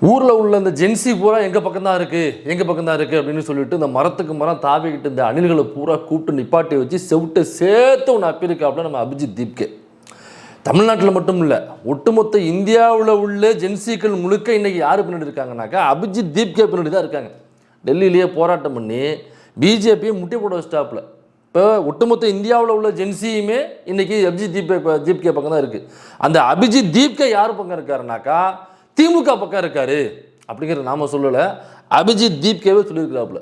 ஊரில் உள்ள இந்த ஜென்சி பூரா எங்கள் பக்கம் தான் இருக்குது அப்படின்னு சொல்லிட்டு இந்த மரத்துக்கு மரம் தாவிக்கிட்டு இந்த அணில்களை பூரா கூப்பிட்டு நிப்பாட்டி வச்சு செவிட்டு சேர்த்து ஒன்று அப்பிருக்காப்புல நம்ம அபிஜித் தீப்கே. தமிழ்நாட்டில் மட்டும் இல்லை, ஒட்டுமொத்த இந்தியாவில் உள்ள ஜென்சிக்கள் முழுக்க இன்றைக்கி யார் பின்னாடி இருக்காங்கனாக்கா அபிஜித் தீப்கே பின்னாடி தான் இருக்காங்க. டெல்லியிலேயே போராட்டம் பண்ணி பிஜேபியை முட்டி போட வச்சிட்டாப்புல. இப்போ ஒட்டுமொத்த இந்தியாவில் உள்ள ஜென்சியுமே இன்றைக்கி அபிஜித் தீப்கே பக்கம் தான் இருக்குது. அந்த அபிஜித் தீப்கே யார் பக்கம் இருக்காருனாக்கா திமுக பக்கம் இருக்காரு அப்படிங்கிறது நாம சொல்லலை, அபிஜித் தீப்கேவே சொல்லியிருக்கிறாப்புல.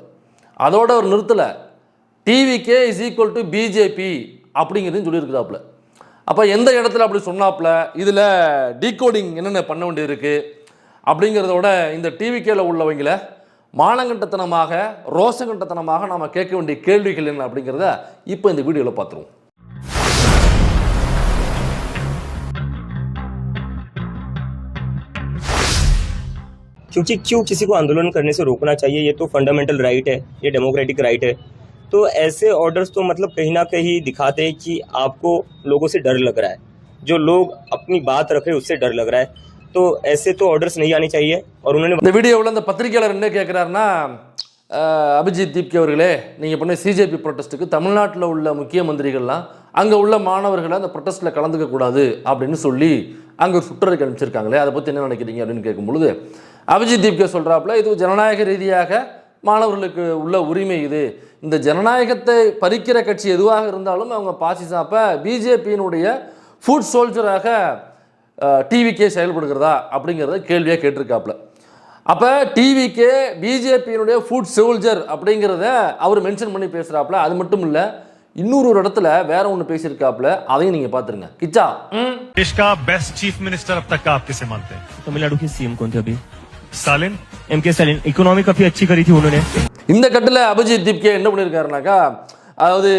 அதோட ஒரு நிறுத்தலை, TVK is equal to BJP அப்படிங்கிறதையும் சொல்லியிருக்கிறாப்புல. அப்போ எந்த இடத்துல அப்படி சொன்னாப்புல, இதில் டீகோடிங் என்னென்ன பண்ண வேண்டியிருக்கு அப்படிங்கிறதோட இந்த டிவிகேல உள்ளவங்களை மானங்கண்டத்தனமாக ரோசங்கண்டத்தனமாக நாம் கேட்க வேண்டிய கேள்விகள் என்ன அப்படிங்கிறத இப்போ இந்த வீடியோவில் பார்த்துருவோம். क्योंकि क्यों किसी को आंदोलन करने से रोकना चाहिए, ये तो फंडामेंटल राइट है, ये डेमोक्रेटिक राइट है। तो ऐसे ऑर्डर्स तो मतलब कहीं ना कहीं दिखाते हैं कि आपको लोगों से डर लग रहा है, जो लोग अपनी बात रखे उससे डर लग रहा है, तो ऐसे तो ऑर्डर्स नहीं आने चाहिए। और उन्होंने இந்த வீடியோவில் அந்த பத்திரிகையாளர் என்ன கேட்குறாருன்னா, அபிஜித் தீப்கே அவர்களே, நீங்கள் பண்ண சிஜேபி ப்ரொட்டஸ்ட்டுக்கு தமிழ்நாட்டில் உள்ள முக்கிய மந்திரிகள்லாம் அங்கே உள்ள மாணவர்களை அந்த ப்ரொட்டஸ்ட்டில் கலந்துக்கக்கூடாது அப்படின்னு சொல்லி அங்கே ஒரு சுற்றறிக்கை அனுப்பிச்சிருக்காங்களே, அதை பற்றி என்ன நினைக்கிறீங்க அப்படின்னு கேட்கும்பொழுது அபிஜித் தீப்கே சொல்கிறாப்புல, இது ஜனநாயக ரீதியாக மாணவர்களுக்கு உள்ள உரிமை, இது இந்த ஜனநாயகத்தை பறிக்கிற கட்சி எதுவாக இருந்தாலும் அவங்க பாசிசம். அப்போ பிஜேபியினுடைய ஃபுட் சோல்ஜராக டிவிகே செயல்படுகிறதா அப்படிங்கிறத கேள்வியாக கேட்டிருக்காப்புல. அப்போ டிவிகே பிஜேபியினுடைய ஃபுட் சோல்ஜர் அப்படிங்கிறத அவர் மென்ஷன் பண்ணி பேசுகிறாப்புல. அது மட்டும் இல்லை, இன்னொரு ஒரு இடத்துல வேற ஒன்று பேசியிருக்காப்புல, அதையும் நீங்கள் பார்த்துருங்க. கிச்சா देश का बेस्ट चीफ मिनिस्टर अब तक का आप किसे मानते हैं? तमिलनाडु के सीएम कौन थे अभी? स्टालिन। एमके स्टालिन इकोनॉमी काफी अच्छी करी थी उन्होंने। இந்த கட்டில் அபிஜித் தீப்கே என்ன பண்ணியிருக்காருனாக்கா, அதாவது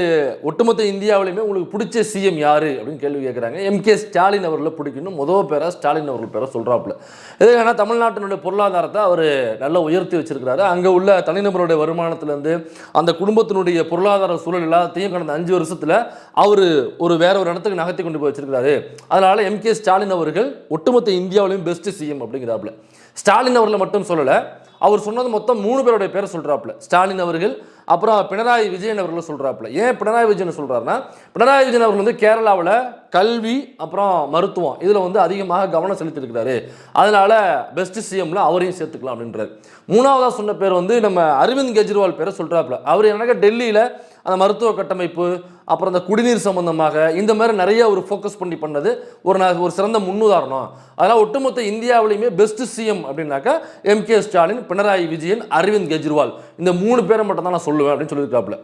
ஒட்டுமொத்த இந்தியாவிலையுமே உங்களுக்கு பிடிச்ச சிஎம் யார் அப்படின்னு கேள்வி கேட்குறாங்க. எம்கே ஸ்டாலின் அவர்களை பிடிக்கணும், முதல் பேரை ஸ்டாலின் அவர்கள் பேரை சொல்கிறாப்புல. இது ஏன்னா தமிழ்நாட்டினுடைய பொருளாதாரத்தை அவர் நல்லா உயர்த்தி வச்சிருக்கிறாரு. அங்கே உள்ள தனிநபருடைய வருமானத்திலேருந்து அந்த குடும்பத்தினுடைய பொருளாதார சூழல் எல்லாத்தையும் கடந்த 5 வருஷத்தில் அவர் வேற ஒரு இடத்துக்கு நகர்த்தி கொண்டு போய் வச்சிருக்கிறாரு. அதனால் எம்கே ஸ்டாலின் அவர்கள் ஒட்டுமொத்த இந்தியாவிலையும் பெஸ்ட் சிஎம் அப்படிங்கிறாப்புல. ஸ்டாலின் அவர்களை மட்டும் சொல்லலை, அவர் சொன்னது மொத்தம் 3 பேருடைய பேரை சொல்கிறாப்புல. ஸ்டாலின் அவர்கள், அப்புறம் பினராயி விஜயன் அவர்களை சொல்கிறாப்புல. ஏன் பினராயி விஜயன் சொல்கிறாருன்னா, பினராயி விஜயன் அவர்கள் வந்து கேரளாவில் கல்வி அப்புறம் மருத்துவம் இதில் அதிகமாக கவனம் செலுத்தியிருக்கிறாரு, அதனால பெஸ்ட் சிஎம்ல அவரையும் சேர்த்துக்கலாம் அப்படின்றாரு. 3ஆவதாக சொன்ன பேர் நம்ம அரவிந்த் கெஜ்ரிவால் பேரை சொல்கிறாப்புல. அவர் எனக்கு டெல்லியில் அந்த மருத்துவ கட்டமைப்பு அப்புறம் அந்த குடிநீர் சம்பந்தமாக இந்த மாதிரி நிறைய ஒரு ஃபோக்கஸ் பண்ணது ஒரு சிறந்த முன்னுதாரணம். அதனால் ஒட்டுமொத்த இந்தியாவிலையுமே பெஸ்ட் சிஎம் அப்படின்னாக்கா எம்கே ஸ்டாலின், பினராயி விஜயன், அரவிந்த் கெஜ்ரிவால், இந்த 3 பேரை மட்டும் தான் நான் சொல்லுவேன் அப்படின்னு சொல்லியிருக்காப்புல.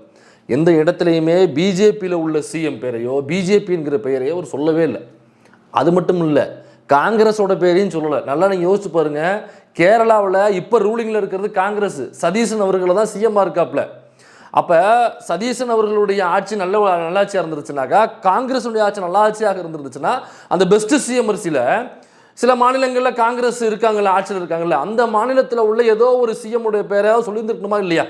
எந்த இடத்துலையுமே பிஜேபியில் உள்ள சிஎம் பேரையோ பிஜேபிங்கிற பெயரையோ அவர் சொல்லவே இல்லை. அது மட்டும் இல்லை, காங்கிரஸோட பேரையும் சொல்லலை. நல்லா நீங்கள் யோசிச்சு பாருங்க, கேரளாவில் இப்போ ரூலிங்கில் இருக்கிறது காங்கிரஸ், சதீசன் அவர்களை தான் சிஎம்மாக இருக்காப்புல. அப்போ சதீசன் அவர்களுடைய ஆட்சி நல்லாட்சியாக இருந்துருச்சுனாக்கா, காங்கிரஸுடைய ஆட்சி நல்லாட்சியாக இருந்துருச்சுன்னா அந்த பெஸ்ட் சிஎம் வரிசையில் சில மாநிலங்களில் காங்கிரஸ் இருக்காங்கல்ல, ஆட்சியில் இருக்காங்கல்ல, அந்த மாநிலத்தில் உள்ள ஏதோ ஒரு சிஎம் உடைய பேரையாவது சொல்லியிருந்துருக்கணுமா இல்லையா?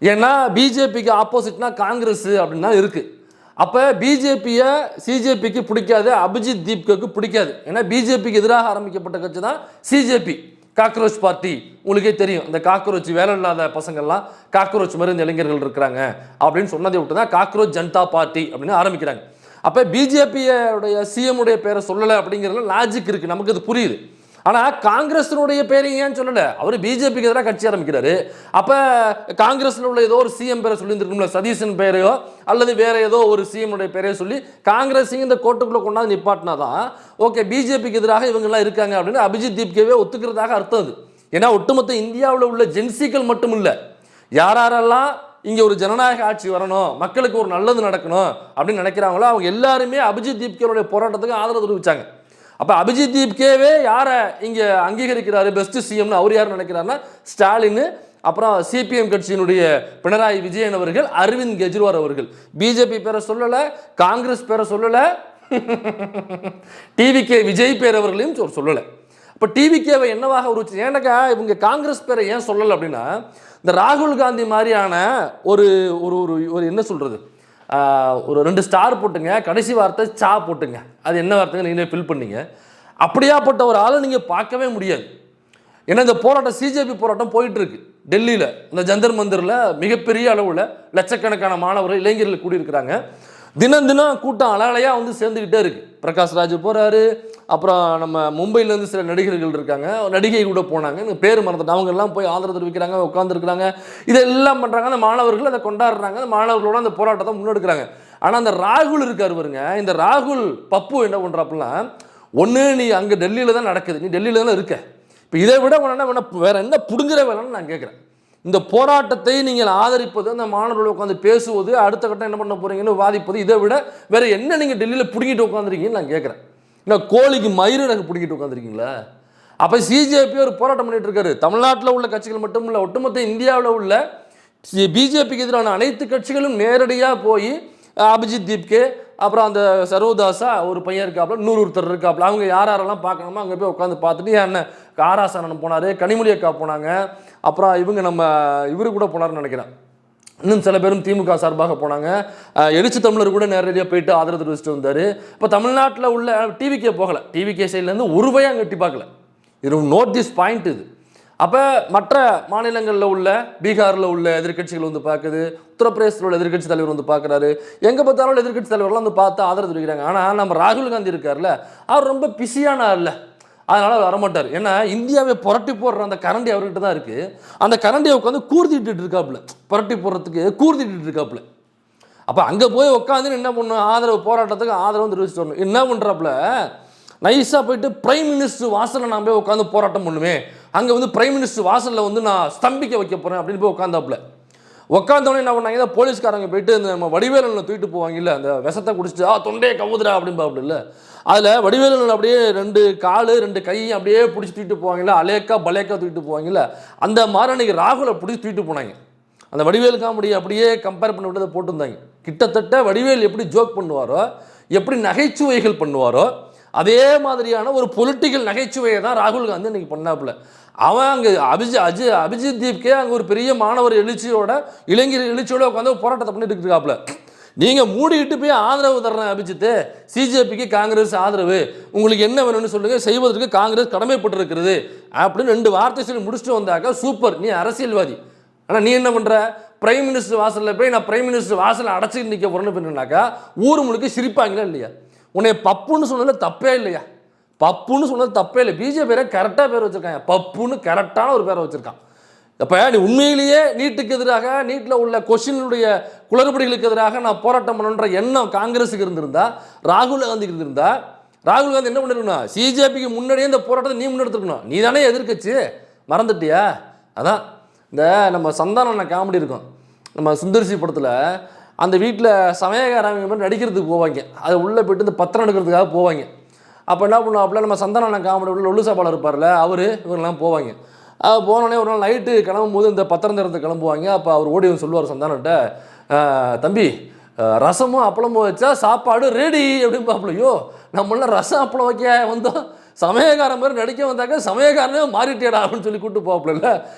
ஏன்னா பிஜேபிக்கு ஆப்போசிட்னா காங்கிரஸ் அப்படின்னு தான் இருக்குது. அப்போ பிஜேபியை சிஜேபிக்கு பிடிக்காது, அபிஜித் தீப்கேக்கு பிடிக்காது. ஏன்னா பிஜேபிக்கு எதிராக ஆரம்பிக்கப்பட்ட கட்சி தான் சிஜேபி, காக்ரோச் பார்ட்டி. உங்களுக்கே தெரியும், இந்த காக்ரோச் வேலை இல்லாத பசங்கள்லாம் காக்ரோச் மாதிரி இந்த இளைஞர்கள் இருக்கிறாங்க அப்படின்னு சொன்னதை விட்டு தான் காக்ரோச் ஜனதா பார்ட்டி அப்படின்னு ஆரம்பிக்கிறாங்க. அப்போ பிஜேபியோடைய சிஎம் உடைய பேரை சொல்லலை அப்படிங்கிறதுல லாஜிக் இருக்குது, நமக்கு அது புரியுது. ஆனால் காங்கிரஸினுடைய பேரையும் ஏன் சொல்லலை? அவர் பிஜேபிக்கு எதிராக கட்சி ஆரம்பிக்கிறாரு. அப்போ காங்கிரஸில் உள்ள ஏதோ ஒரு சிஎம் பேரை சொல்லியிருந்துருக்கும்ல, சதீசன் பேரையோ அல்லது வேற ஏதோ ஒரு சிஎம் உடைய பேரையோ சொல்லி காங்கிரஸையும் இந்த கோட்டுக்குள்ளே கொண்டாந்து நிப்பாட்டினா தான் ஓகே, பிஜேபிக்கு எதிராக இவங்கெல்லாம் இருக்காங்க அப்படின்னு அபிஜித் தீப்கேவே ஒத்துக்கிறதாக அர்த்தம் அது. ஏன்னா ஒட்டுமொத்த இந்தியாவில் உள்ள ஜென்சிக்கள் மட்டும் இல்லை, யாரெல்லாம் இங்கே ஒரு ஜனநாயக ஆட்சி வரணும், மக்களுக்கு ஒரு நல்லது நடக்கணும் அப்படின்னு நினைக்கிறாங்களோ அவங்க எல்லாருமே அபிஜித் தீப்கேவுடைய போராட்டத்துக்கு ஆதரவு தெரிவித்தாங்க. அப்போ அபிஜித் தீப்கேவே யாரை இங்கே அங்கீகரிக்கிறாரு பெஸ்ட் சிஎம்னு அவர் யார் நினைக்கிறாருன்னா ஸ்டாலின், அப்புறம் சிபிஎம் கட்சியினுடைய பினராயி விஜயன் அவர்கள், அரவிந்த் கெஜ்ரிவால் அவர்கள். பிஜேபி பேரை சொல்லலை, காங்கிரஸ் பேரை சொல்லலை, டிவிகே விஜய் பேர் அவர்களையும் சொல்லலை. இப்போ டிவிகேவை என்னவாக உருவச்சு? ஏன்னாக்கா இவங்க காங்கிரஸ் பேரை ஏன் சொல்லலை அப்படின்னா, இந்த ராகுல் காந்தி மாதிரியான ஒரு ஒரு என்ன சொல்கிறது, ஒரு 2 ஸ்டார் போட்டுங்க, கடைசி வார்த்தை சா போட்டுங்க, அது என்ன வார்த்தைங்க நீங்களே ஃபில் பண்ணிங்க. அப்படியாப்பட்ட ஒரு ஆளை நீங்கள் பார்க்கவே முடியாது. ஏன்னா இந்த போராட்டம் சிஜேபி போராட்டம் போயிட்டு இருக்கு டெல்லியில், இந்த ஜந்தர் மந்திரில் மிகப்பெரிய அளவில் லட்சக்கணக்கான மாணவர்கள் இளைஞர்கள் கூடியிருக்கிறாங்க. தினம் தினம் கூட்டம் அலையாக வந்து சேர்ந்துக்கிட்டே இருக்கு. பிரகாஷ் ராஜ் போகிறாரு, அப்புறம் நம்ம மும்பையிலேருந்து சில நடிகர்கள் இருக்காங்க, நடிகை கூட போனாங்க, பேர் மறந்துட்டு அவங்க எல்லாம் போய் ஆதரவு தெரிவிக்கிறாங்க, உட்காந்துருக்குறாங்க, இதெல்லாம் பண்ணுறாங்க. அந்த மாணவர்கள் அதை கொண்டாடுறாங்க, அந்த மாணவர்களோட அந்த போராட்டத்தை முன்னெடுக்கிறாங்க. ஆனால் அந்த ராகுல் இருக்கார் பாருங்க, இந்த ராகுல் பப்பு என்ன பண்ணுறாப்புலாம், ஒன்று நீ அங்கே டெல்லியில் தான் நடக்குது, நீ டெல்லியில் தானே இருக்க, இப்போ இதை விட வேற என்ன புடுங்குற வேலைன்னு நான் கேட்குறேன். இந்த போராட்டத்தை நீங்கள் ஆதரிப்பது, அந்த மாணவர்கள் உட்காந்து பேசுவது, அடுத்த கட்டம் என்ன பண்ண போறீங்கன்னு வாதிப்பது, இதை விட வேற என்ன நீங்கள் டெல்லியில் பிடிங்கிட்டு உட்காந்துருக்கீங்கன்னு நான் கேட்குறேன். இல்லை கோழிக்கு மயிறு எனக்கு பிடிங்கிட்டு உட்காந்துருக்கீங்களா? அப்போ சிஜேபி ஒரு போராட்டம் பண்ணிட்டு இருக்காரு. தமிழ்நாட்டில் உள்ள கட்சிகள் மட்டும் இல்லை, ஒட்டுமொத்த இந்தியாவில் உள்ள பிஜேபிக்கு எதிரான அனைத்து கட்சிகளும் நேரடியாக போய் அபிஜித் தீப்கே, அப்புறம் அந்த சரோதாஸா ஒரு பையன் இருக்காப்புல, இன்னொரு ஒருத்தர் இருக்காப்புல, அவங்க யாரெல்லாம் பார்க்கணுமோ அங்கே போய் உட்காந்து பார்த்துட்டு, என்ன காராசானன் போனார், கனிமொழி அக்கா போனாங்க, அப்புறம் இவங்க நம்ம இவரு கூட போனார்னு நினைக்கிறேன், இன்னும் சில பேரும் திமுக சார்பாக போனாங்க, எழுச்சி தமிழர் கூட நேரடியாக போயிட்டு ஆதரவு தெரிவிச்சுட்டு வந்தார். இப்போ தமிழ்நாட்டில் உள்ள டிவிக்கே போகலை, டிவிகே சைட்லேருந்து ஒரு பையன் அங்கே எட்டி பார்க்கல. இது நோட் திஸ் பாயிண்ட். இது அப்போ மற்ற மாநிலங்களில் உள்ள, பீகாரில் உள்ள எதிர்கட்சிகள் வந்து பார்க்குது, உத்தரப்பிரதேசத்தில் உள்ள எதிர்கட்சி தலைவர் வந்து பார்க்குறாரு, எங்கே பார்த்தாலும் எதிர்கட்சி தலைவர்லாம் வந்து பார்த்து ஆதரவு தெரிவிக்கிறாங்க. ஆனால் நம்ம ராகுல் காந்தி இருக்கார்ல, அவர் ரொம்ப பிஸியான இல்லை, அதனால் அவர் வரமாட்டார். ஏன்னா இந்தியாவை புரட்டி போடுற அந்த கரண்டி அவர்கிட்ட தான் இருக்குது. அந்த கரண்டியை உட்காந்து கூர்த்திட்டு இருக்காப்புல, புரட்டி போடுறதுக்கு கூர்த்திட்டு இருக்காப்புல. அப்போ அங்கே போய் உட்காந்து என்ன பண்ணும், ஆதரவு போராட்டத்துக்கு ஆதரவு தெரிவிச்சுட்டு வரணும். என்ன பண்ணுறாப்புல, நைஸாக போயிட்டு பிரைம் மினிஸ்டர் வாசலில் நான் போய் உட்காந்து போராட்டம் பண்ணுவேன், அங்கே வந்து பிரைம் மினிஸ்டர் வாசலில் வந்து நான் ஸ்தம்பிக்க வைக்க போகிறேன் அப்படின்னு போய் உட்காந்தாப்புல. உட்காந்தவொடனே என்ன பண்ணாங்க, போலீஸ்காரங்க போயிட்டு இந்த நம்ம வடிவேலனை தூக்கிட்டு போவாங்க இல்லை, அந்த விஷத்தை குடிச்சிட்டு தொண்டையை கவுதுரா அப்படின்பாப்புல இல்லை, அதில் வடிவேலன் அப்படியே 2 கால் 2 கையும் அப்படியே பிடிச்சி தூக்கிட்டு போவாங்கல்ல, அலேக்கா பலேக்கா தூக்கிட்டு போவாங்கல்ல, அந்த மாதிரி அன்றைக்கி ராகுலை பிடிச்சி தூக்கிட்டு போனாங்க. அந்த வடிவேல் காமெடி அப்படியே கம்பேர் பண்ணி விட்டதை போட்டிருந்தாங்க. கிட்டத்தட்ட வடிவேல் எப்படி ஜோக் பண்ணுவாரோ, எப்படி நகைச்சுவைகள் பண்ணுவாரோ, அதே மாதிரியான ஒரு பொலிட்டிக்கல் நகைச்சுவையை தான் ராகுல் காந்தி இன்னைக்கு பண்ணாப்புல. அவன் அங்கே அபிஜித் தீப்கே அங்கே ஒரு பெரிய மாணவர் எழுச்சியோட, இளைஞர் எழுச்சியோட உட்காந்து போராட்டத்தை பண்ணிட்டு இருக்காப்புல. நீங்கள் மூடிக்கிட்டு போய் ஆதரவு தர்றேன் அபிஜித்து, சிஜேபிக்கு காங்கிரஸ் ஆதரவு, உங்களுக்கு என்ன வேணும்னு சொல்லுங்கள், செய்வதற்கு காங்கிரஸ் கடமைப்பட்டிருக்கிறது அப்படின்னு 2 வார்த்தை சொல்லி முடிச்சுட்டு வந்தாக்கா சூப்பர், நீ அரசியல்வாதி. ஆனால் நீ என்ன பண்ணுற, பிரைம் மினிஸ்டர் வாசலில் போய் நான் பிரைம் மினிஸ்டர் வாசலில் அடைச்சிட்டு நிற்க போகிறேன்னு பண்ணினாக்கா ஊர் முழுக்க சிரிப்பாங்களா இல்லையா? உன்னை பப்புன்னு சொன்னதில் தப்பே இல்லையா? பப்புன்னு சொன்னது தப்பே இல்லை. பிஜேபி பேரை கரெக்டாக பேர் வச்சுருக்காங்க, பப்புன்னு கரெக்டான ஒரு பேரை வச்சுருக்கான். அப்போ நீ உண்மையிலேயே நீட்டுக்கு எதிராக, நீட்டில் உள்ள கொஸ்டினுடைய குளறுபடிகளுக்கு எதிராக நான் போராட்டம் பண்ணணுன்ற எண்ணம் காங்கிரஸுக்கு இருந்திருந்தா, ராகுல் காந்திக்கு இருந்திருந்தா, ராகுல் காந்தி என்ன பண்ணிருக்கணும், சிஜேபிக்கு முன்னாடியே இந்த போராட்டத்தை நீ முன்னெடுத்துருக்கணும். நீ தானே எதிர்க்கட்சி, மறந்துட்டியா? அதான் இந்த நம்ம சந்தானம் காமெடி இருக்கும், நம்ம சுந்தர்சி படத்தில் அந்த வீட்டில் சமயக்காரங்க மாதிரி நடிக்கிறதுக்கு போவாங்க, அது உள்ளே போய்ட்டு இந்த பத்திரம் எடுக்கிறதுக்காக போவாங்க. அப்போ என்ன பண்ணுவாப்புல, நம்ம சந்தானம் காமெடி உள்ள லொல்லு சாப்பாடு இருப்பார்ல, அவர் இவங்கெல்லாம் போவாங்க. போனோடனே ஒரு நாள் நைட்டு கிளம்பும் போது இந்த பத்திரம் திறந்து கிளம்புவாங்க. அப்போ அவர் ஓடி சொல்லுவார் சந்தானட்ட, தம்பி ரசமும் அப்பளமும் வச்சா சாப்பாடு ரெடி அப்படின்னு பார்ப்பலையோ, நம்மளாம் ரசம் அப்பளம் வைக்க வந்தோம், சமயக்காரன் மாதிரி நடிக்க வந்தாக்க சமயக்காரனே மாறிட்டேடா அப்படின்னு சொல்லி கூப்பிட்டு போவாப்புல.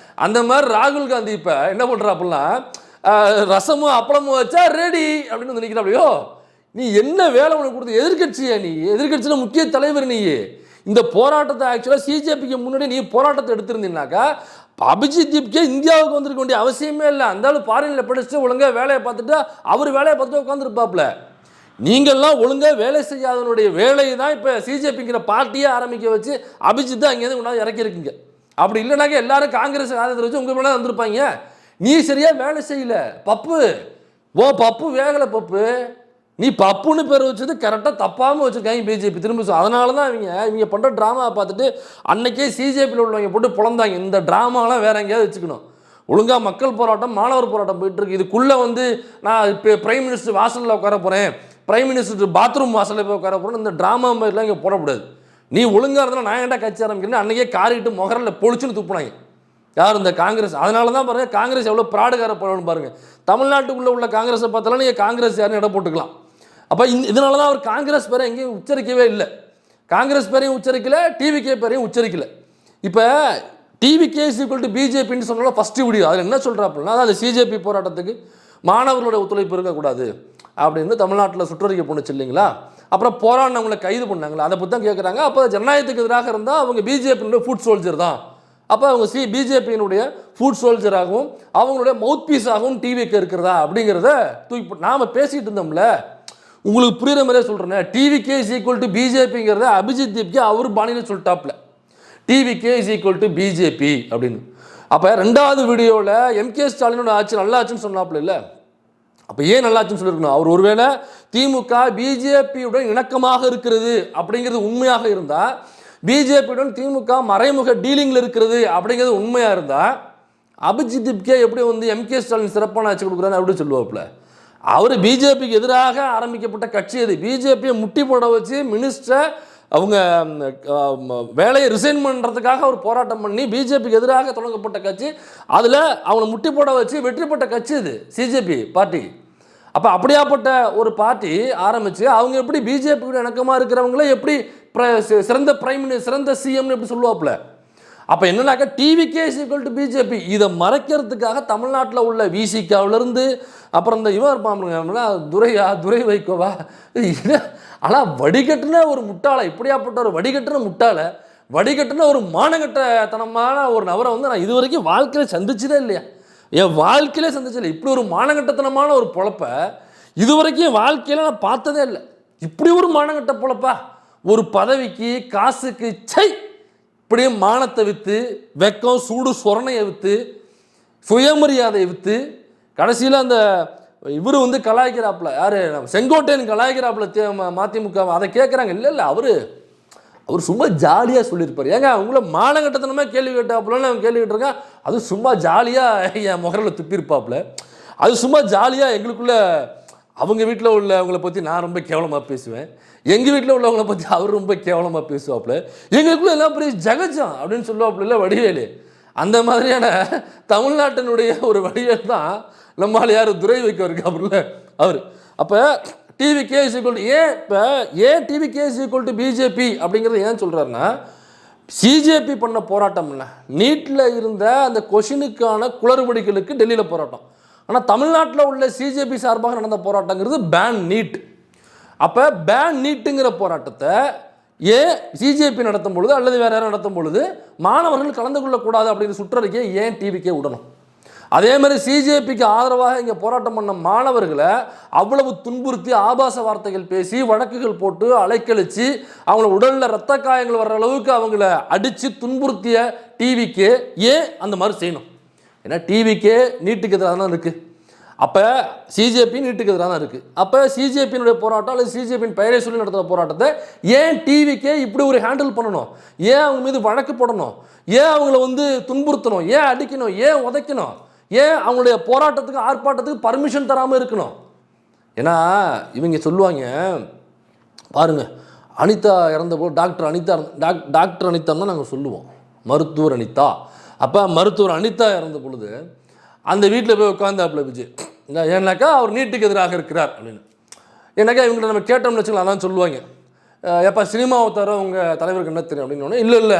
அந்த மாதிரி ராகுல் காந்தி இப்போ என்ன பண்ணுறாப்புலாம், ரசமும் அப்பளமும் வச்சா ரெடி அப்படின்னு வந்து நிற்கிறாப்பலையோ, நீ என்ன வேலை உனக்கு கொடுத்து, எதிர்கட்சியா நீ, எதிர்கட்சியில் முக்கிய தலைவர் நீ. இந்த போராட்டத்தை ஆக்சுவலாக சிஜேபிக்கு முன்னாடி நீ போராட்டத்தை எடுத்திருந்தீங்கன்னாக்கா அபிஜித் தீப்கே இந்தியாவுக்கு வந்திருக்க வேண்டிய அவசியமே இல்லை. அந்த ஆள் ஃபாரினில் படிச்சுட்டு ஒழுங்காக வேலையை பார்த்துட்டு அவர் வேலையை பார்த்துட்டு உட்காந்துருப்பாப்புல. நீங்கள்லாம் ஒழுங்காக வேலை செய்யாதவனுடைய வேலையை தான் இப்போ சிஜேபிங்கிற பார்ட்டியை ஆரம்பிக்க வச்சு அபிஜித் தான் அங்கேருந்து கொண்டாந்து இறக்கியிருக்கீங்க. அப்படி இல்லைனாக்கா எல்லாரும் காங்கிரஸ் ஆதரவு வச்சு உங்கள் மேலே வந்திருப்பாங்க. நீ சரியாக வேலை செய்யல பப்பு, பப்பு வேகலை பப்பு, நீ பப்புன்னு பேர் வச்சது கரெக்டாக தப்பாமல் வச்சுருக்காங்க பிஜேபி திரும்ப. அதனால தான் இவங்க பண்ணுற ட்ராமாவை பார்த்துட்டு அன்னைக்கே சிஜேபியில் உள்ளவங்க போட்டு புலந்தாங்க. இந்த ட்ராமாலாம் வேற எங்கேயாவது வச்சுக்கணும். ஒழுங்காக மக்கள் போராட்டம், மாணவர் போராட்டம் போயிட்டுருக்கு. இதுக்குள்ளே வந்து நான் இப்போ பிரைம் மினிஸ்டர் வாசலில் உட்கார போகிறேன், பிரைம் மினிஸ்டர் பாத்ரூம் வாசலில் போய் உட்கார போகிறேன், இந்த ட்ராமா மாதிரிலாம் இங்கே போடக்கூடாது. நீ ஒழுங்காக இருந்தால் நான் ஏன்டா கட்சி ஆரம்பிக்கிறேன், அன்றைக்கே காரிட்டு முகரில் பொழிச்சுன்னு துப்புனாங்க யார், இந்த காங்கிரஸ். அதனால தான் பாருங்கள் காங்கிரஸ் எவ்வளோ ப்ராடுகார போடணும்னு பாருங்கள். தமிழ்நாட்டுக்குள்ளே உள்ள காங்கிரஸை பார்த்தாலும் நீங்கள் காங்கிரஸ் யாருன்னு இடம் போட்டுக்கலாம். அப்போ இதனால தான் அவர் காங்கிரஸ் பேரை எங்கேயும் உச்சரிக்கவே இல்லை, காங்கிரஸ் பேரையும் உச்சரிக்கலை, டிவிகே பேரையும் உச்சரிக்கலை. இப்போ டிவிகே இஸ் ஈக்குவல் டு பிஜேபின்னு சொன்னாலும் ஃபஸ்ட்டு வீடியோ அதில் என்ன சொல்கிறாப்புன்னா, அந்த சிஜேபி போராட்டத்துக்கு மாணவர்களோட ஒத்துழைப்பு இருக்கக்கூடாது அப்படின்னு தமிழ்நாட்டில் சுற்றறிக்கை போணுச்சு இல்லைங்களா. அப்புறம் போராடினவங்களை கைது பண்ணாங்களா, அதை பற்றி தான் கேட்குறாங்க. அப்போ ஜனநாயகத்துக்கு எதிராக இருந்தால் அவங்க பிஜேபியோட ஃபுட் சோல்ஜர் தான் அப்போ அவங்க பிஜேபியினுடைய ஃபுட் சோல்ஜராகவும் அவங்களுடைய மவுத் பீஸாகவும் டிவிக்கு இருக்கிறதா அப்படிங்கிறத தூக்கி போட்டு நாம் பேசிகிட்டு இருந்தோம்ல. உங்களுக்கு புரியுற மாதிரியே சொல்கிறேன். டிவிகே இஸ் ஈக்குவல் டு பிஜேபிங்கிறத அபிஜித் தீப்கே அவர் பாணியில் சொல்லிட்டாப்ல. TVK is equal to BJP அப்படின்னு. அப்போ 2வது வீடியோவில் எம்கே ஸ்டாலினோட ஆட்சி நல்லா ஆச்சுன்னு சொன்னாப்புல இல்லை. அப்போ ஏன் நல்லாச்சுன்னு சொல்லியிருக்கணும்? அவர் ஒருவேளை திமுக பிஜேபியுடன் இணக்கமாக இருக்கிறது அப்படிங்கிறது உண்மையாக இருந்தால், பிஜேபியுடன் திமுக மறைமுக டீலிங்கில் இருக்கிறது அப்படிங்கிறது உண்மையாக இருந்தால், அபிஜித் தீப்கே எப்படி வந்து எம்கே ஸ்டாலின் சிறப்பான ஆட்சி கொடுக்குறாரு அப்படி சொல்லுவாப்புல. அவர் பிஜேபிக்கு எதிராக ஆரம்பிக்கப்பட்ட கட்சி அது. பிஜேபியை முட்டி போட வச்சு மினிஸ்டரை அவங்க வேலையை ரிசைன் பண்ணுறதுக்காக அவர் போராட்டம் பண்ணி பிஜேபிக்கு எதிராக தொடங்கப்பட்ட கட்சி. அதில் அவங்களை முட்டி போட வச்சு வெற்றி பெற்ற கட்சி இது சிஜேபி பார்ட்டி. அப்போ அப்படியாப்பட்ட ஒரு பார்ட்டி ஆரம்பித்து அவங்க எப்படி பிஜேபியோட இணக்கமாக இருக்கிறவங்கள எப்படி சிறந்த சிறந்த சிஎம்னு எப்படி சொல்லுவாப்புல. அப்போ என்னன்னாக்கா TVK is equal to BJP. இதை மறைக்கிறதுக்காக தமிழ்நாட்டில் உள்ள விசிகாவிலேருந்து அப்புறம் இந்த இவர் இருப்பாங்க துரை வைகோவா, ஆனால் வடிகட்டின ஒரு முட்டாளை, இப்படியாப்பட்ட ஒரு வடிகட்டின முட்டாளை, வடிகட்டின ஒரு மானகட்டத்தனமான ஒரு நபரை வந்து நான் இது வரைக்கும் வாழ்க்கையில் சந்திச்சதே இல்லையா, என் வாழ்க்கையிலே சந்திச்சதில்லை. இப்படி ஒரு மானகட்டத்தனமான ஒரு பொழப்பை இது வரைக்கும் என் வாழ்க்கையில் நான் பார்த்ததே இல்லை. இப்படி ஒரு மானகட்ட பொழப்பா, ஒரு பதவிக்கு காசுக்கு சை, இப்படியே மானத்தை விற்று, வெக்கம் சூடு சொரணையை விற்று, சுயமரியாதையை விற்று, கடைசியில் அந்த இவர் வந்து கலாய்க்கிறாப்புல, யார் செங்கோட்டையன் கலாய்க்கிறாப்புல மதிமுக. அதை கேட்குறாங்க. இல்லை அவர் சும்மா ஜாலியாக சொல்லியிருப்பார். ஏங்க அவங்கள மானகட்டத்தனமாக கேள்வி கேட்டாப்புலன்னு அவன் கேள்வி கேட்டிருக்கான். அது சும்மா ஜாலியாக என் முகரில் துப்பியிருப்பாப்புல. அது சும்மா ஜாலியாக எங்களுக்குள்ள அவங்க வீட்டில் உள்ளவங்களை பற்றி நான் ரொம்ப கேவலமாக பேசுவேன், எங்கள் வீட்டில் உள்ளவங்களை பற்றி அவர் ரொம்ப கேவலமாக பேசுவாப்புல, எங்களுக்குள்ள எல்லாம் பெரிய ஜகஜம் அப்படின்னு சொல்லுவாப்புல. இல்லை வடிவேலு, அந்த மாதிரியான தமிழ்நாட்டினுடைய ஒரு வடிவேல் தான் நம்மளால் யார் துரை வைக்க இருக்காப்புல அவர். அப்போ டிவிகே இஸ் ஈக்குவல் டு ஏன் TVK is equal to BJP அப்படிங்கிறத ஏன் சொல்கிறாருன்னா, சிஜேபி பண்ண போராட்டம் இல்லை, நீட்டில் இருந்த அந்த கொஷினுக்கான குளறுபடிகளுக்கு டெல்லியில் போராட்டம். ஆனால் தமிழ்நாட்டில் உள்ள சிஜேபி சார்பாக நடந்த போராட்டங்கிறது பேன் நீட். அப்போ பேன் நீட்டுங்கிற போராட்டத்தை ஏன் சிஜேபி நடத்தும் பொழுது அல்லது வேறு யாரும் நடத்தும் பொழுது மாணவர்கள் கலந்து கொள்ளக்கூடாது அப்படிங்கிற சுற்றறிக்கையை ஏன் டிவிக்கே விடணும்? அதே மாதிரி சிஜேபிக்கு ஆதரவாக இங்கே போராட்டம் பண்ண மாணவர்களை அவ்வளவு துன்புறுத்தி ஆபாச வார்த்தைகள் பேசி வழக்குகள் போட்டு அலைக்கழித்து அவங்கள உடலில் இரத்த காயங்கள் வர்ற அளவுக்கு அவங்கள அடித்து துன்புறுத்திய டிவிக்கே ஏன் அந்த மாதிரி செய்யணும்? ஏன்னா டிவிக்கே நீட்டுக்கு எதிராக தான் இருக்குது. அப்போ சிஜேபி நீட்டுக்கு எதிராக தான் இருக்குது. அப்போ சிஜேபியினுடைய போராட்டம் அல்லது சிஜேபியின் பெயரை சொல்லி நடத்துகிற போராட்டத்தை ஏன் டிவிக்கே இப்படி ஒரு ஹேண்டில் பண்ணணும்? ஏன் அவங்க மீது வழக்கு போடணும்? ஏன் அவங்கள வந்து துன்புறுத்தணும்? ஏன் அடிக்கணும்? ஏன் உதைக்கணும்? ஏன் அவங்களுடைய போராட்டத்துக்கு ஆர்ப்பாட்டத்துக்கு பர்மிஷன் தராமல் இருக்கணும்? ஏன்னா இவங்க சொல்லுவாங்க பாருங்கள், அனிதா இறந்தபோது டாக்டர் அனிதா தான் நாங்கள் சொல்லுவோம், மருத்துவர் அனிதா. அப்போ மருத்துவர் அனிதா இறந்த பொழுது அந்த வீட்டில் போய் உட்காந்தாப்புல விஜய், ஏன்னாக்கா அவர் நீட்டுக்கு எதிராக இருக்கிறார் அப்படின்னு. ஏன்னாக்கா இவங்களை நம்ம கேட்டோம்னு வச்சுக்கலாம், அதான் சொல்லுவாங்க, எப்போ சினிமாவை தவிர உங்கள் தலைவருக்கு என்ன தெரியும் அப்படின்னு. இல்லை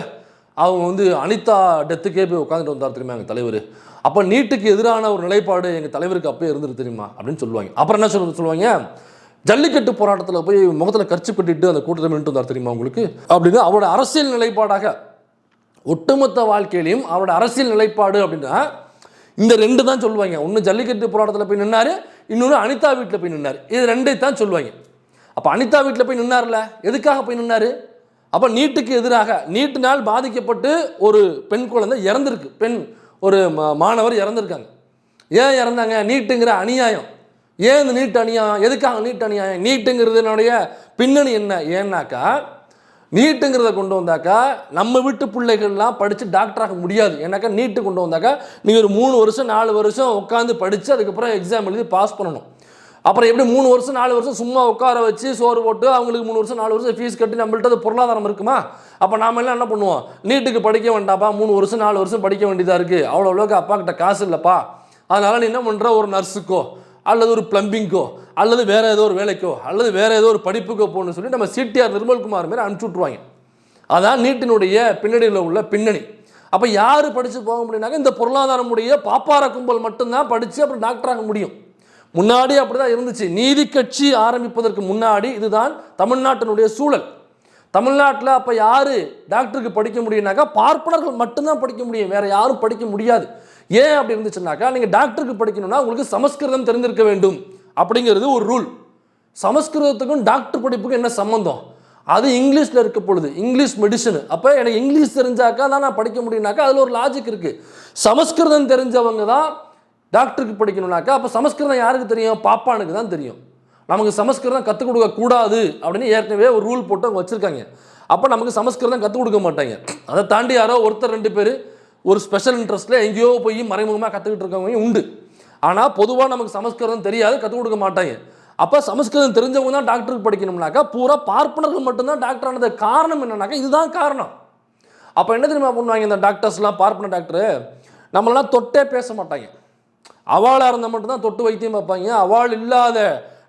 அவங்க வந்து அனிதா டெத்துக்கே போய் உட்காந்துட்டு வந்தார் தெரியுமா எங்கள் தலைவர். அப்போ நீட்டுக்கு எதிரான ஒரு நிலைப்பாடு எங்கள் தலைவருக்கு அப்போ இருந்துட்டு தெரியுமா அப்படின்னு சொல்லுவாங்க. அப்புறம் என்ன சொல்லுவாங்க, ஜல்லிக்கட்டு போராட்டத்தில் போய் முகத்தில் கர்ச்சி கட்டிட்டு அந்த கூட்டத்தை நின்று வந்தார் தெரியுமா உங்களுக்கு அப்படின்னு. அவரோட அரசியல் நிலைப்பாடாக ஒட்டுமொத்த வாழ்க்கையிலையும் அவரோட அரசியல் நிலைப்பாடு அப்படின்னா இந்த 2 தான் சொல்லுவாங்க. ஒன்று ஜல்லிக்கட்டு போராட்டத்தில் போய் நின்னார், இன்னொன்று அனிதா வீட்டில் போய் நின்னார். இது 2 தான் சொல்லுவாங்க. அப்போ அனிதா வீட்டில் போய் நின்னார்ல, எதுக்காக போய் நின்னார்? அப்போ நீட்டுக்கு எதிராக, நீட்டினால் பாதிக்கப்பட்டு ஒரு பெண் குழந்தை இறந்துருக்கு, ஒரு மாணவர் இறந்துருக்காங்க. ஏன் இறந்தாங்க? நீட்டுங்கிற அநியாயம். ஏன் இந்த நீட் அநியாயம்? எதுக்காக நீட் அநியாயம்? நீட்டுங்கிறதுனுடைய பின்னணி என்ன? ஏன்னாக்கா நீட்டுங்கிறத கொண்டு வந்தாக்கா நம்ம வீட்டு பிள்ளைகள்லாம் படித்து டாக்டராக முடியாது. ஏன்னாக்கா நீட்டு கொண்டு வந்தாக்கா நீங்கள் ஒரு 3 வருஷம் 4 வருஷம் உட்காந்து படித்து அதுக்கப்புறம் எக்ஸாம் எழுதி பாஸ் பண்ணணும். அப்புறம் எப்படி 3 வருஷம் 4 வருஷம் சும்மா உட்கார வச்சு சோறு போட்டு அவங்களுக்கு 3 வருஷம் 4 வருஷம் ஃபீஸ் கட்டி நம்மள்ட்ட அது பொருளாதாரம் இருக்குமா? அப்போ நாம எல்லாம் என்ன பண்ணுவோம், நீட்டுக்கு படிக்க வேண்டாப்பா, 3 வருஷம் 4 வருஷம் படிக்க வேண்டியதாக இருக்குது, அவ்வளோக்கு அப்பா கிட்ட காசு இல்லைப்பா, அதனால் நீ என்ன பண்ணுற, ஒரு நர்ஸுக்கோ அல்லது ஒரு பிளம்பிங்கோ அல்லது வேறு ஏதோ ஒரு வேலைக்கோ அல்லது வேறு ஏதோ ஒரு படிப்புக்கோ போகணும்னு சொல்லி நம்ம சிடிஆர் நிர்மல்குமார் மாரி அனுப்பிச்சி விட்ருவாங்க. அதான் நீட்டினுடைய பின்னணியில் உள்ள பின்னணி. அப்போ யார் படித்து போக முடியும்னாக்க இந்த பொருளாதாரமுடைய பாப்பார கும்பல் மட்டும்தான் படித்து அப்புறம் டாக்டராக முடியும். முன்னாடி அப்படி தான் இருந்துச்சு. நீதி கட்சி ஆரம்பிப்பதற்கு முன்னாடி இதுதான் தமிழ்நாட்டினுடைய சூழல். தமிழ்நாட்டில் அப்போ யார் டாக்டருக்கு படிக்க முடியும்னாக்கா பார்ப்பனர்கள் மட்டும்தான் படிக்க முடியும், வேற யாரும் படிக்க முடியாது. ஏன் அப்படி இருந்துச்சுனாக்கா, நீங்கள் டாக்டருக்கு படிக்கணும்னா உங்களுக்கு சமஸ்கிருதம் தெரிந்திருக்க வேண்டும் அப்படிங்கிறது ஒரு ரூல். சமஸ்கிருதத்துக்கும் டாக்டர் படிப்புக்கும் என்ன சம்மந்தம்? அது இங்கிலீஷில் இருக்க பொழுது இங்கிலீஷ் மெடிசன். அப்போ எனக்கு இங்கிலீஷ் தெரிஞ்சாக்கா தான் நான் படிக்க முடியும்னாக்கா அதில் ஒரு லாஜிக் இருக்குது. சமஸ்கிருதம் தெரிஞ்சவங்க தான் டாக்டருக்கு படிக்கணும்னாக்கா அப்போ சமஸ்கிருதம் யாருக்கு தெரியும்? பாப்பானுக்கு தான் தெரியும். நமக்கு சமஸ்கிருதம் கற்றுக் கொடுக்க கூடாது அப்படின்னு ஏற்கனவே ஒரு ரூல் போட்டு அவங்க வச்சுருக்காங்க. அப்போ நமக்கு சமஸ்கிருதம் கற்றுக் கொடுக்க மாட்டாங்க. அதை தாண்டி யாரோ ஒருத்தர் 2 பேர் ஒரு ஸ்பெஷல் இன்ட்ரெஸ்ட்டில் எங்கேயோ போய் மறைமுகமாக கற்றுக்கிட்டு இருக்கவங்க உண்டு. ஆனால் பொதுவாக நமக்கு சமஸ்கிருதம் தெரியாது, கற்றுக் கொடுக்க மாட்டாங்க. அப்போ சமஸ்கிருதம் தெரிஞ்சவங்க தான் டாக்டருக்கு படிக்கணும்னாக்கா பூரா பார்ப்பனர்கள் மட்டும்தான் டாக்டர் ஆனது. காரணம் என்னன்னாக்கா இதுதான் காரணம். அப்போ என்ன தெரியுமா பண்ணுவாங்க இந்த டாக்டர்ஸ்லாம், பார்ப்பன டாக்டரு நம்மளாம் தொட்டே பேச மாட்டாங்க. அவாளாக இருந்தால் மட்டும்தான் தொட்டு வைத்தியம் பார்ப்பாங்க. அவாள் இல்லாத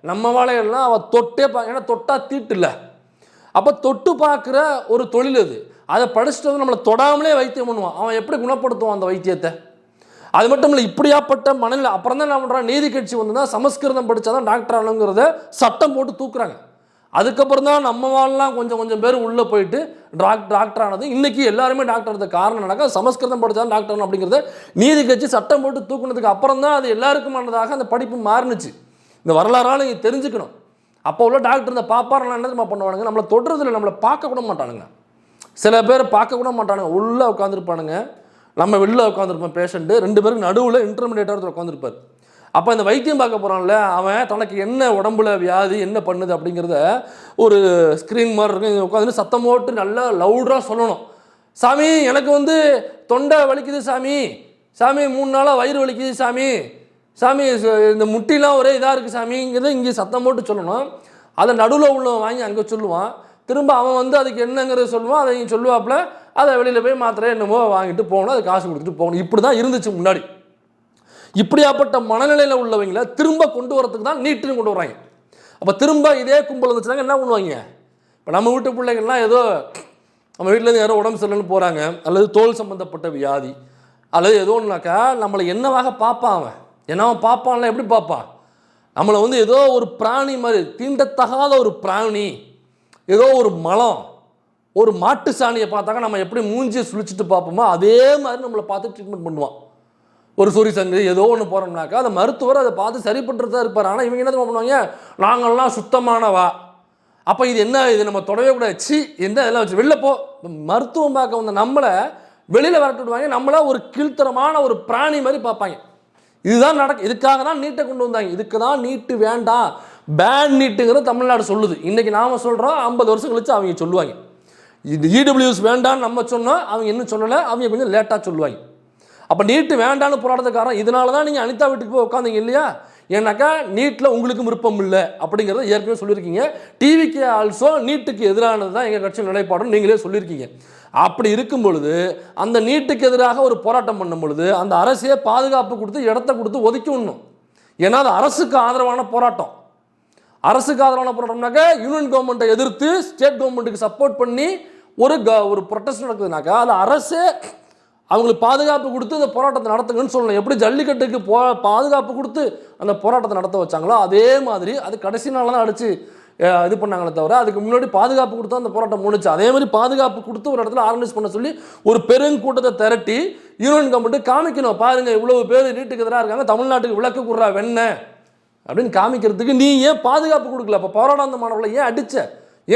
நம்ம வாழைகள்லாம் அவள் தொட்டே ஏன்னா தொட்டா தீட்டு இல்லை. அப்போ தொட்டு பார்க்குற ஒரு தொழில் அது. அதை படிச்சுட்டு வந்து நம்மளை தொடாமலே வைத்தியம் பண்ணுவான். அவன் எப்படி குணப்படுத்துவான் அந்த வைத்தியத்தை? அது மட்டும் இல்லை, இப்படியாப்பட்ட மனநிலை. அப்புறம் தான் என்ன பண்ணுறான், நீதி கட்சி வந்து தான் சமஸ்கிருதம் படித்தா தான் டாக்டர் ஆகணுங்கிறத சட்டம் போட்டு தூக்குறாங்க. அதுக்கப்புறம் தான் நம்ம வாழலாம் கொஞ்சம் பேர் உள்ளே போயிட்டு டாக்டர் ஆனது. இன்றைக்கி எல்லாருமே டாக்டர் காரணம் என்னக்கா சமஸ்கிருதம் படித்தா டாக்டர் அப்படிங்கிறத நீதி கட்சி சட்டம் போட்டு தூக்குனதுக்கு அப்புறம் தான் அது எல்லாருக்குமானதாக அந்த படிப்பு மாறுனுச்சு. இந்த வரலாறால் நீங்கள் தெரிஞ்சுக்கணும். அப்போ உள்ள டாக்டர் இந்த பாப்பாரெல்லாம் என்ன தெரியுமா பண்ணுவானுங்க, நம்மளை தொடுறதில்ல, நம்மளை பார்க்க கூட மாட்டானுங்க. சில பேர் பார்க்க கூட மாட்டானுங்க, உள்ளே உட்காந்துருப்பானுங்க, நம்ம வெளில உட்காந்துருப்போம். பேஷண்ட்டு 2 பேருக்கு நடுவில் இன்டர்மீடியேட்டாக உட்காந்துருப்பார். அப்போ இந்த வைத்தியம் பார்க்க போகிறான்ல, அவன் தனக்கு என்ன உடம்புல வியாதி என்ன பண்ணுது அப்படிங்கிறத ஒரு ஸ்க்ரீன் மாதிரி இருக்கு உட்காந்து சத்தம் போட்டு நல்லா லவுடாக சொல்லணும். சாமி எனக்கு வந்து தொண்டை வலிக்குது சாமி, சாமி 3 நாளாக வயிறு வலிக்குது சாமி, சாமி இந்த முட்டிலாம் ஒரே இதாக இருக்குது சாமிங்கிறத இங்கே சத்தம் போட்டு சொல்லணும். அதை நடுவில் உள்ள வாங்கி அங்கே சொல்லுவான். திரும்ப அவன் வந்து அதுக்கு என்னங்கிறத சொல்லுவான். அதை இங்கே சொல்லுவாப்புல, அதை வெளியில் போய் மாத்திரை என்னமோ வாங்கிட்டு போகணும், அது காசு கொடுத்துட்டு போகணும். இப்படி தான் இருந்துச்சு முன்னாடி. இப்படியாப்பட்ட மனநிலையில் உள்ளவங்களை திரும்ப கொண்டு வரதுக்கு தான் நீட்டுன்னு கொண்டு வராங்க. அப்போ திரும்ப இதே கும்பல் வந்துச்சுனாங்க என்ன பண்ணுவாங்க? இப்போ நம்ம வீட்டு பிள்ளைகள்லாம் ஏதோ நம்ம வீட்டிலேருந்து யாரோ உடம்பு சரியில்லைன்னு போகிறாங்க, அல்லது தோல் சம்மந்தப்பட்ட வியாதி அல்லது ஏதோ ஒன்றுனாக்கா நம்மளை என்னவாக பார்ப்பான். அவன் என்னவன் பார்ப்பான்ல, எப்படி பார்ப்பான்? நம்மளை வந்து ஏதோ ஒரு பிராணி மாதிரி, தீண்டத்தகாத ஒரு பிராணி, ஏதோ ஒரு மலம், ஒரு மாட்டு சாணியை பார்த்தாக்கா நம்ம எப்படி மூஞ்சியை சுழிச்சிட்டு பார்ப்போமோ அதே மாதிரி நம்மளை பார்த்து ட்ரீட்மெண்ட் பண்ணுவான். ஒரு சொறி சங்கு ஏதோ ஒன்று போகிறோம்னாக்கா அந்த மருத்துவர் அதை பார்த்து சரி பண்ணுறது தான் இருப்பார். ஆனால் இவங்க என்ன பண்ணுவாங்க, நாங்கள்லாம் சுத்தமானவா, அப்போ இது என்ன, இது நம்ம தொடவே கூடாது, சி என்ன இதெல்லாம் வச்சு வெளில போ. மருத்துவம் பார்க்க வந்த நம்மளை வெளியில் விரட்டுடுவாங்க, நம்மளை ஒரு கீழ்த்தரமான ஒரு பிராணி மாதிரி பார்ப்பாங்க. இதுதான் நடக்கும். இதுக்காக தான் நீட்டை கொண்டு வந்தாங்க. இதுக்கு தான் நீட்டு வேண்டாம், பேன் நீட்டுங்கிறது தமிழ்நாடு சொல்லுது. இன்றைக்கி நாம் சொல்கிறோம், 50 வருஷம் கழிச்சு அவங்க சொல்லுவாங்க. இது இடபிள்யூஎஸ் வேண்டான்னு நம்ம சொன்னோம், அவங்க இன்னும் சொல்லலை, அவங்க கொஞ்சம் லேட்டாக சொல்லுவாங்க. அப்போ நீட்டு வேண்டான்னு போராட்டத்துக்காரன் இதனால தான் நீங்கள் அனிதா வீட்டுக்கு போய் உட்காந்தீங்க இல்லையா? ஏன்னாக்கா நீட்டில் உங்களுக்கு விருப்பம் இல்லை அப்படிங்கிறத ஏற்கனவே சொல்லியிருக்கீங்க. டிவிக்கு ஆல்சோ நீட்டுக்கு எதிரானது தான் எங்கள் கட்சி நிலைப்பாடுன்னு நீங்களே சொல்லியிருக்கீங்க. அப்படி இருக்கும் பொழுது அந்த நீட்டுக்கு எதிராக ஒரு போராட்டம் பண்ணும் பொழுது அந்த அரசே பாதுகாப்பு கொடுத்து இடத்த கொடுத்து ஒதுக்கி விடணும். ஏன்னா அது அரசுக்கு ஆதரவான போராட்டம். அரசுக்கு ஆதரவான போராட்டம்னாக்கா யூனியன் கவர்மெண்ட்டை எதிர்த்து ஸ்டேட் கவர்மெண்ட்டுக்கு சப்போர்ட் பண்ணி ஒரு ப்ரொட்டஸ்ட் நடக்குதுனாக்கா அது அரசே அவங்களுக்கு பாதுகாப்பு கொடுத்து அந்த போராட்டத்தை நடத்துங்கன்னு சொல்லணும். எப்படி ஜல்லிக்கட்டுக்கு பாதுகாப்பு கொடுத்து அந்த போராட்டத்தை நடத்த வச்சாங்களோ அதே மாதிரி அது கடைசி நாளில் தான் அடித்து இது பண்ணாங்களே தவிர அதுக்கு முன்னாடி பாதுகாப்பு கொடுத்தா அந்த போராட்டம் முடிச்சு. அதே மாதிரி பாதுகாப்பு கொடுத்து ஒரு இடத்துல ஆர்கனைஸ் பண்ண சொல்லி ஒரு பெருங்கூட்டத்தை திரட்டி யூனியன் கவர்மெண்ட்டு காமிக்கணும், பாருங்கள் இவ்வளவு பேர் நீட்டுக்கு எதிராக இருக்காங்க, தமிழ்நாட்டுக்கு விளக்கு கொடுறா வெண்ண அப்படின்னு காமிக்கிறதுக்கு நீ ஏன் பாதுகாப்பு கொடுக்கல? அப்போ போராடாத மாணவர்களை ஏன் அடித்த,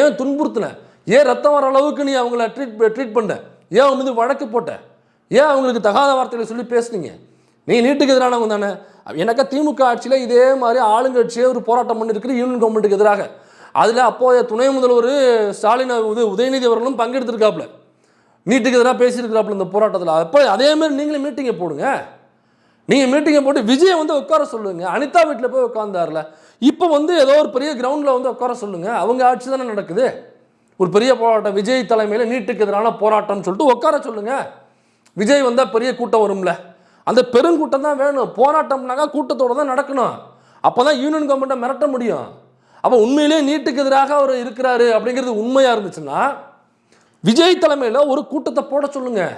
ஏன் துன்புறுத்தின, ஏன் ரத்தம் வர அளவுக்கு நீ அவங்கள ட்ரீட் பண்ண, ஏன் அவங்க மீது வழக்கு போட்ட, ஏன் அவங்களுக்கு தகாத வார்த்தைகளை சொல்லி பேசுனீங்க? நீங்கள் நீட்டுக்கு எதிரானவங்க தானே. எனக்கா திமுக ஆட்சியில் இதே மாதிரி ஆளுங்கட்சியே ஒரு போராட்டம் பண்ணியிருக்கிற யூனியன் கவர்மெண்ட்டுக்கு எதிராக. அதில் அப்போதைய துணை முதல்வர் ஸ்டாலின் உதயநிதி அவர்களும் பங்கெடுத்திருக்காப்புல, நீட்டுக்கு எதிராக பேசியிருக்கிறாப்புல இந்த போராட்டத்தில். அப்போ அதேமாதிரி நீங்களும் மீட்டிங்கை போடுங்க. நீங்கள் மீட்டிங்கை போட்டு விஜயை வந்து உட்கார சொல்லுங்க. அனிதா வீட்டில் போய் உட்காந்தார்ல, இப்போ வந்து ஏதோ ஒரு பெரிய கிரவுண்டில் வந்து உட்கார சொல்லுங்கள். அவங்க ஆட்சி தானே நடக்குது. ஒரு பெரிய போராட்டம் விஜய் தலைமையில் நீட்டுக்கு எதிரான போராட்டம்னு சொல்லிட்டு உட்கார சொல்லுங்கள். விஜய் வந்தால் பெரிய கூட்டம் வரும்ல, அந்த பெருங்கூட்டம் தான் வேணும். போராட்டம்னாக்கா கூட்டத்தோடு தான் நடக்கணும். அப்போ தான் யூனியன் கவர்மெண்ட்டை மிரட்ட முடியும். அப்போ உண்மையிலே நீட்டுக்கு எதிராக அவர் இருக்கிறாரு அப்படிங்கிறது உண்மையாக இருந்துச்சுன்னா விஜய் தலைமையில் ஒரு கூட்டத்தை போட சொல்லுங்கள்.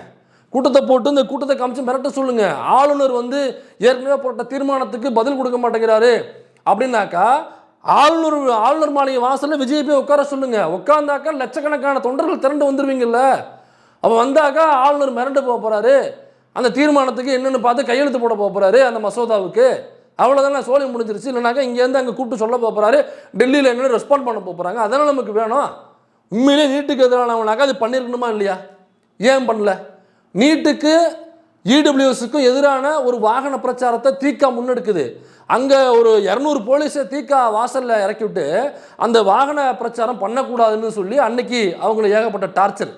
கூட்டத்தை போட்டு இந்த கூட்டத்தை காமிச்சு மிரட்ட சொல்லுங்கள். ஆளுநர் வந்து ஏற்கனவே போட்ட தீர்மானத்துக்கு பதில் கொடுக்க மாட்டேங்கிறாரு அப்படின்னாக்கா ஆளுநர் மாளிகை வாசலில் விஜய் போய் உட்கார சொல்லுங்க. உட்காந்தாக்கா லட்சக்கணக்கான தொண்டர்கள் திரண்டு வந்துருவீங்கல்ல. அப்போ வந்தாக்கா ஆளுநர் மிரண்டு போக போறாரு. அந்த தீர்மானத்துக்கு என்னென்னு பார்த்து கையெழுத்து போட போறாரு அந்த மசோதாவுக்கு. அவ்வளோதானே, சோழி முடிஞ்சிருச்சு. இல்லைனாக்கா இங்கேருந்து அங்கே கூப்பிட்டு சொல்ல போகிறாரு, டெல்லியில் என்னென்னு ரெஸ்பாண்ட் பண்ண போகிறாங்க. அதனால் நமக்கு வேணும். உண்மையிலே நீட்டுக்கு எதிரானவனாக்கா அது பண்ணியிருக்கணுமா இல்லையா? ஏன் பண்ணல? நீட்டுக்கு இடபிள்யூஎஸ்க்கும் எதிரான ஒரு வாகன பிரச்சாரத்தை தீகா முன்னெடுக்குது. அங்கே ஒரு 200 போலீஸை தீகா வாசலில் இறக்கி விட்டு அந்த வாகன பிரச்சாரம் பண்ணக்கூடாதுன்னு சொல்லி அன்னைக்கு அவங்கள ஏகப்பட்ட டார்ச்சர்.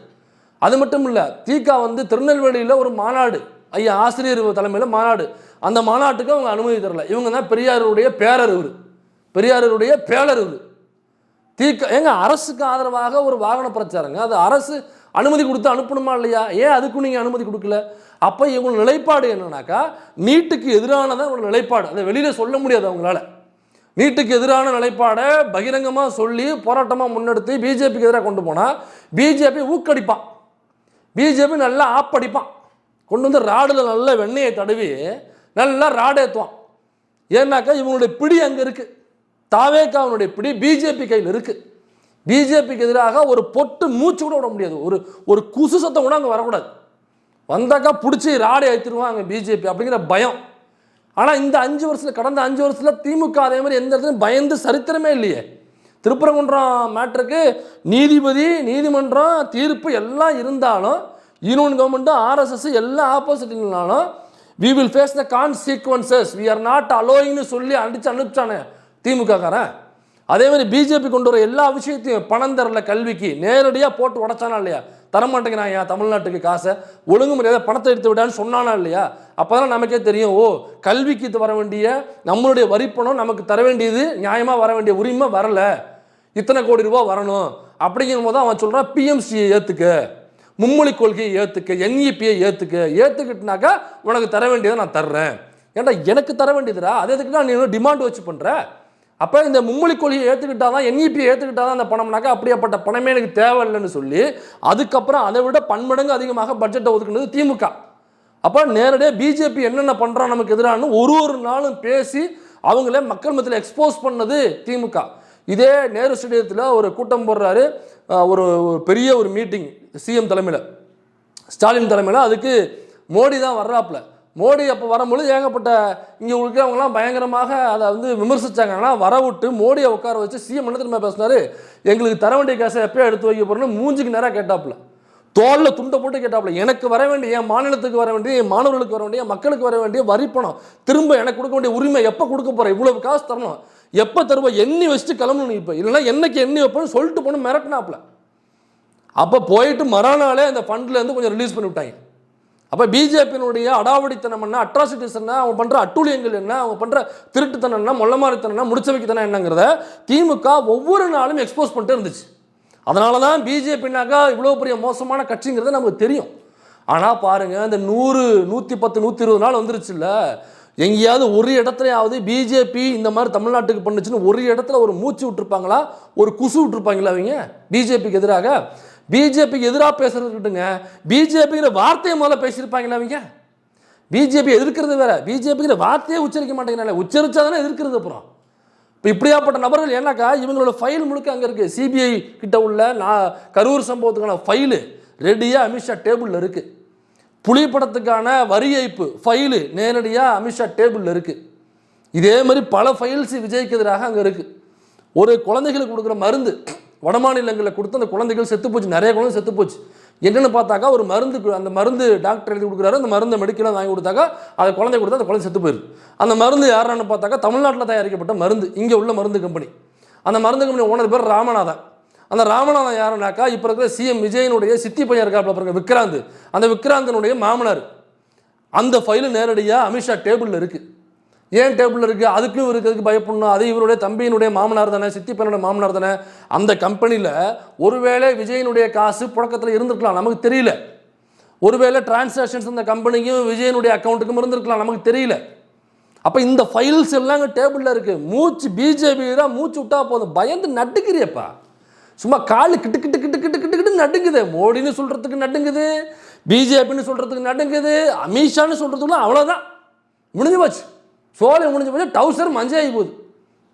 அது மட்டும் இல்லை, தீகா வந்து திருநெல்வேலியில் ஒரு மாநாடு, ஐயா ஆசிரியர் தலைமையில் மாநாடு, அந்த மாநாட்டுக்கு அவங்க அனுமதி தரல. இவங்க தான் பெரியாருடைய பேரர். பெரியாருடைய பேரர் தீகா. ஏங்க அரசுக்கு ஆதரவாக ஒரு வாகன பிரச்சாரங்க, அது அரசு அனுமதி கொடுத்து அனுப்பணுமா இல்லையா? ஏன் அதுக்கும் நீங்கள் அனுமதி கொடுக்கல? அப்போ இவங்க நிலைப்பாடு என்னன்னாக்கா நீட்டுக்கு எதிரானதான் ஒரு நிலைப்பாடு. அதை வெளியில் சொல்ல முடியாது அவங்களால. நீட்டுக்கு எதிரான நிலைப்பாடை பகிரங்கமாக சொல்லி போராட்டமாக முன்னெடுத்து பிஜேபிக்கு எதிராக கொண்டு போனால் பிஜேபி ஊக்கடிப்பான், பிஜேபி நல்லா ஆப்படிப்பான், கொண்டு வந்து ராடில் நல்ல வெண்ணெயை தடவி நல்லா ராடேற்றுவான். ஏன்னாக்கா இவங்களுடைய பிடி அங்கே இருக்குது. தாவேக்காவுடைய பிடி பிஜேபி கையில் இருக்குது. பிஜேபிக்கு எதிராக ஒரு பொட்டு மூச்சு கூட விட முடியாது. ஒரு குசு சத்தம் கூட அங்கே வரக்கூடாது. வந்தாக்கா பிடிச்சி ராடை ஏற்றிடுவாங்க பிஜேபி அப்படிங்கிற பயம். ஆனால் இந்த 5 வருஷத்தில், கடந்த 5 வருஷத்தில் திமுக அதே மாதிரி எந்த இடத்துலையும் பயந்து சரித்திரமே இல்லையே. திருப்பரங்குன்றம் மேட்ருக்கு நீதிபதி, நீதிமன்றம், தீர்ப்பு எல்லாம் இருந்தாலும், யூனியன் கவர்மெண்ட்டும் ஆர்எஸ்எஸ் எல்லாம் ஆப்போசிட் இருந்தாலும், we will face the consequences, we are not allowing சொல்லி அனுப்பிச்சானே திமுக காரன். அதே மாதிரி பிஜேபி கொண்டு வர எல்லா விஷயத்தையும் பணம் தரல, கல்விக்கு நேரடியாக போட்டு உடச்சானா இல்லையா? தரமாட்டேங்கிறான் ஏன் தமிழ்நாட்டுக்கு காசை, ஒழுங்கு முறையாக பணத்தை எடுத்து விடான்னு சொன்னானா இல்லையா? அப்போ தான் நமக்கே தெரியும், ஓ கல்விக்கு வர வேண்டிய நம்மளுடைய வரிப்பணம் நமக்கு தர வேண்டியது நியாயமாக வர வேண்டிய உரிமை வரலை, இத்தனை கோடி ரூபா வரணும். அப்படிங்கும் போது அவன் சொல்கிறான் பிஎம்சியை ஏற்றுக்க, மும்மொழி கொள்கையை ஏற்றுக்க, என்இபியை ஏற்றுக்கிட்டுனாக்கா உனக்கு தர வேண்டியதை நான் தர்றேன். ஏன்டா எனக்கு தர வேண்டியதுடா, அதே இதுக்கு தான் நீ டிமாண்ட் வச்சு பண்ணுற. அப்போ இந்த மும்மொழி கொள்கையை ஏற்றுக்கிட்டா தான், என்இபியை ஏற்றுக்கிட்டா தான் அந்த பணம்னாக்கா அப்படியாப்பட்ட பணமே எனக்கு தேவையில்லைன்னு சொல்லி அதுக்கப்புறம் அதை விட பன்மடங்கு அதிகமாக பட்ஜெட்டை ஒதுக்குனது திமுக. அப்போ நேரடியாக பிஜேபி என்னென்ன பண்ணுறான் நமக்கு எதிரானு ஒரு நாளும் பேசி அவங்களே மக்கள் மத்தியில் எக்ஸ்போஸ் பண்ணது திமுக. இதே நேரு ஸ்டேடியத்தில் ஒரு கூட்டம் போடுறாரு, ஒரு பெரிய ஒரு மீட்டிங் சிஎம் தலைமையில், ஸ்டாலின் தலைமையில். அதுக்கு மோடி தான் வர்றாப்புல. மோடி அப்போ வரும்பொழுது ஏகப்பட்ட இங்கே இருக்கிறவங்களாம் பயங்கரமாக அதை வந்து விமர்சித்தாங்க. ஆனால் வரவிட்டு மோடியை உட்கார வச்சு சிஎம் என்ன திரும்ப பேசினார், எங்களுக்கு தர வேண்டிய காசை எப்போயோ எடுத்து வைக்க போகிறோன்னு மூஞ்சிக்கு நேராக கேட்டாப்புல, தோளில் துண்டை போட்டு கேட்டாப்புல. எனக்கு வர வேண்டிய, என் மாநிலத்துக்கு வர வேண்டிய, என் மாணவர்களுக்கு வர வேண்டிய, மக்களுக்கு வர வேண்டிய வரிப்பணம் திரும்ப எனக்கு கொடுக்க வேண்டிய உரிமை எப்போ கொடுக்க போகிறேன், இவ்வளவு காசு தரணும், எப்போ தருவோம், எண்ணி வச்சுட்டு கிளம்பணும், இப்போ இல்லைன்னா என்னைக்கு எண்ணி வைப்போன்னு சொல்லிட்டு போகணும் மிரட்டினாப்புல. அப்போ போயிட்டு மறுநாளே அந்த ஃபண்ட்லேருந்து கொஞ்சம் ரிலீஸ் பண்ணி விட்டாங்க. அப்போ பிஜேபியினுடைய அடாவடித்தனம் என்ன, அட்ராசிட்டிஸ் என்ன, அவங்க பண்ணுற அட்டூழியங்கள் என்ன, அவங்க பண்ணுற திருட்டுத்தனம் என்ன, மொள்ளமாரித்தனம் என்ன, முடிச்ச வைக்கத்தனம் என்னங்கிறத திமுக ஒவ்வொரு நாளும் எக்ஸ்போஸ் பண்ணிட்டு இருந்துச்சு. அதனால தான் பிஜேபினாக்கா இவ்வளோ பெரிய மோசமான கட்சிங்கிறது நமக்கு தெரியும். ஆனால் பாருங்கள், இந்த 100, 110, 120 நாள் வந்துருச்சு இல்லை, எங்கேயாவது ஒரு இடத்துலையாவது பிஜேபி இந்த மாதிரி தமிழ்நாட்டுக்கு பண்ணுச்சுன்னு ஒரு இடத்துல ஒரு மூச்சு விட்டுருப்பாங்களா, ஒரு குசு விட்டுருப்பாங்களா அவங்க பிஜேபிக்கு எதிராக? பிஜேபிக்கு எதிராக பேசுறதுக்கிட்டுங்க, பிஜேபிங்கிற வார்த்தையை முதல்ல பேசியிருப்பாங்களா அவங்க? பிஜேபி எதிர்க்கிறது வேற, பிஜேபிங்கிற வார்த்தையே உச்சரிக்க மாட்டேங்கிறாங்க. உச்சரிச்சா தானே எதிர்க்கிறது. அப்புறம் இப்போ இப்படியாப்பட்ட நபர்கள் ஏன்னாக்கா இவங்களோட ஃபைல் முழுக்க அங்கே இருக்குது. சிபிஐ கிட்ட உள்ள கரூர் சம்பவத்துக்கான ஃபைலு ரெடியாக அமித்ஷா டேபிளில் இருக்குது. புலிப்படத்துக்கான வரி ஏய்ப்பு ஃபைலு நேரடியாக அமித்ஷா டேபிளில் இருக்குது. இதே மாதிரி பல ஃபைல்ஸ் விஜய்க்கு எதிராக அங்கே இருக்குது. ஒரு குழந்தைகளுக்கு கொடுக்குற மருந்து வட மாநிலங்களில் கொடுத்து அந்த குழந்தைகள் செத்து போச்சு, நிறைய குழந்தை செத்து போச்சு. என்னென்னு பார்த்தாக்கா ஒரு மருந்து, அந்த மருந்து டாக்டர் எழுதி கொடுக்குறாரு, அந்த மருந்தை மெடிக்கலாக வாங்கி கொடுத்தாக்கா அதை குழந்தை கொடுத்தா அந்த குழந்தை செத்து போயிடுது. அந்த மருந்து யாரான்னு பார்த்தாக்கா தமிழ்நாட்டில் தயாரிக்கப்பட்ட மருந்து, இங்கே உள்ள மருந்து கம்பெனி. அந்த மருந்து கம்பெனி ஓனர் பேர் ராமநாதன். அந்த ராமநாதன் யாருனாக்கா இப்போ இருக்கிற சிஎம் விஜயனுடைய சித்தி பையன் இருக்காப்புல பாருங்க, விக்ராந்த். அந்த விக்ராந்தனுடைய மாமனார். அந்த ஃபைலு நேரடியாக அமித்ஷா டேபிளில் இருக்குது. ஏன் டேபிளில் இருக்குது? அதுக்கும் இருக்கிறதுக்கு பயப்படணும். அது இவருடைய தம்பியினுடைய மாமனார் தானே, சித்தி பையனுடைய மாமனார் தானே. அந்த கம்பெனியில் ஒருவேளை விஜயனுடைய காசு புழக்கத்தில் இருந்திருக்கலாம், நமக்கு தெரியல. ஒருவேளை டிரான்சாக்ஷன்ஸ் அந்த கம்பெனிக்கும் விஜயனுடைய அக்கௌண்ட்டுக்கும் இருந்திருக்கலாம், நமக்கு தெரியல. அப்போ இந்த ஃபைல்ஸ் எல்லாம் டேபிளில் இருக்குது. மூச்சு பிஜேபி தான் மூச்சு விட்டா போதும், பயந்து நடுக்கிறியப்பா. சும்மா காலு கிட்டு கிட்டு கிட்டு கிட்டு கிட்டு கிட்டு நடுங்குது. மோடின்னு சொல்கிறதுக்கு நடுங்குது, பிஜேபின்னு சொல்கிறதுக்கு நடுங்குது, அமித்ஷான்னு சொல்கிறதுக்குலாம் அவ்வளோதான், முடிஞ்சு போச்சு. சோழ முடிஞ்சு போச்சு. டவுசர் மஞ்சாகி போகுது.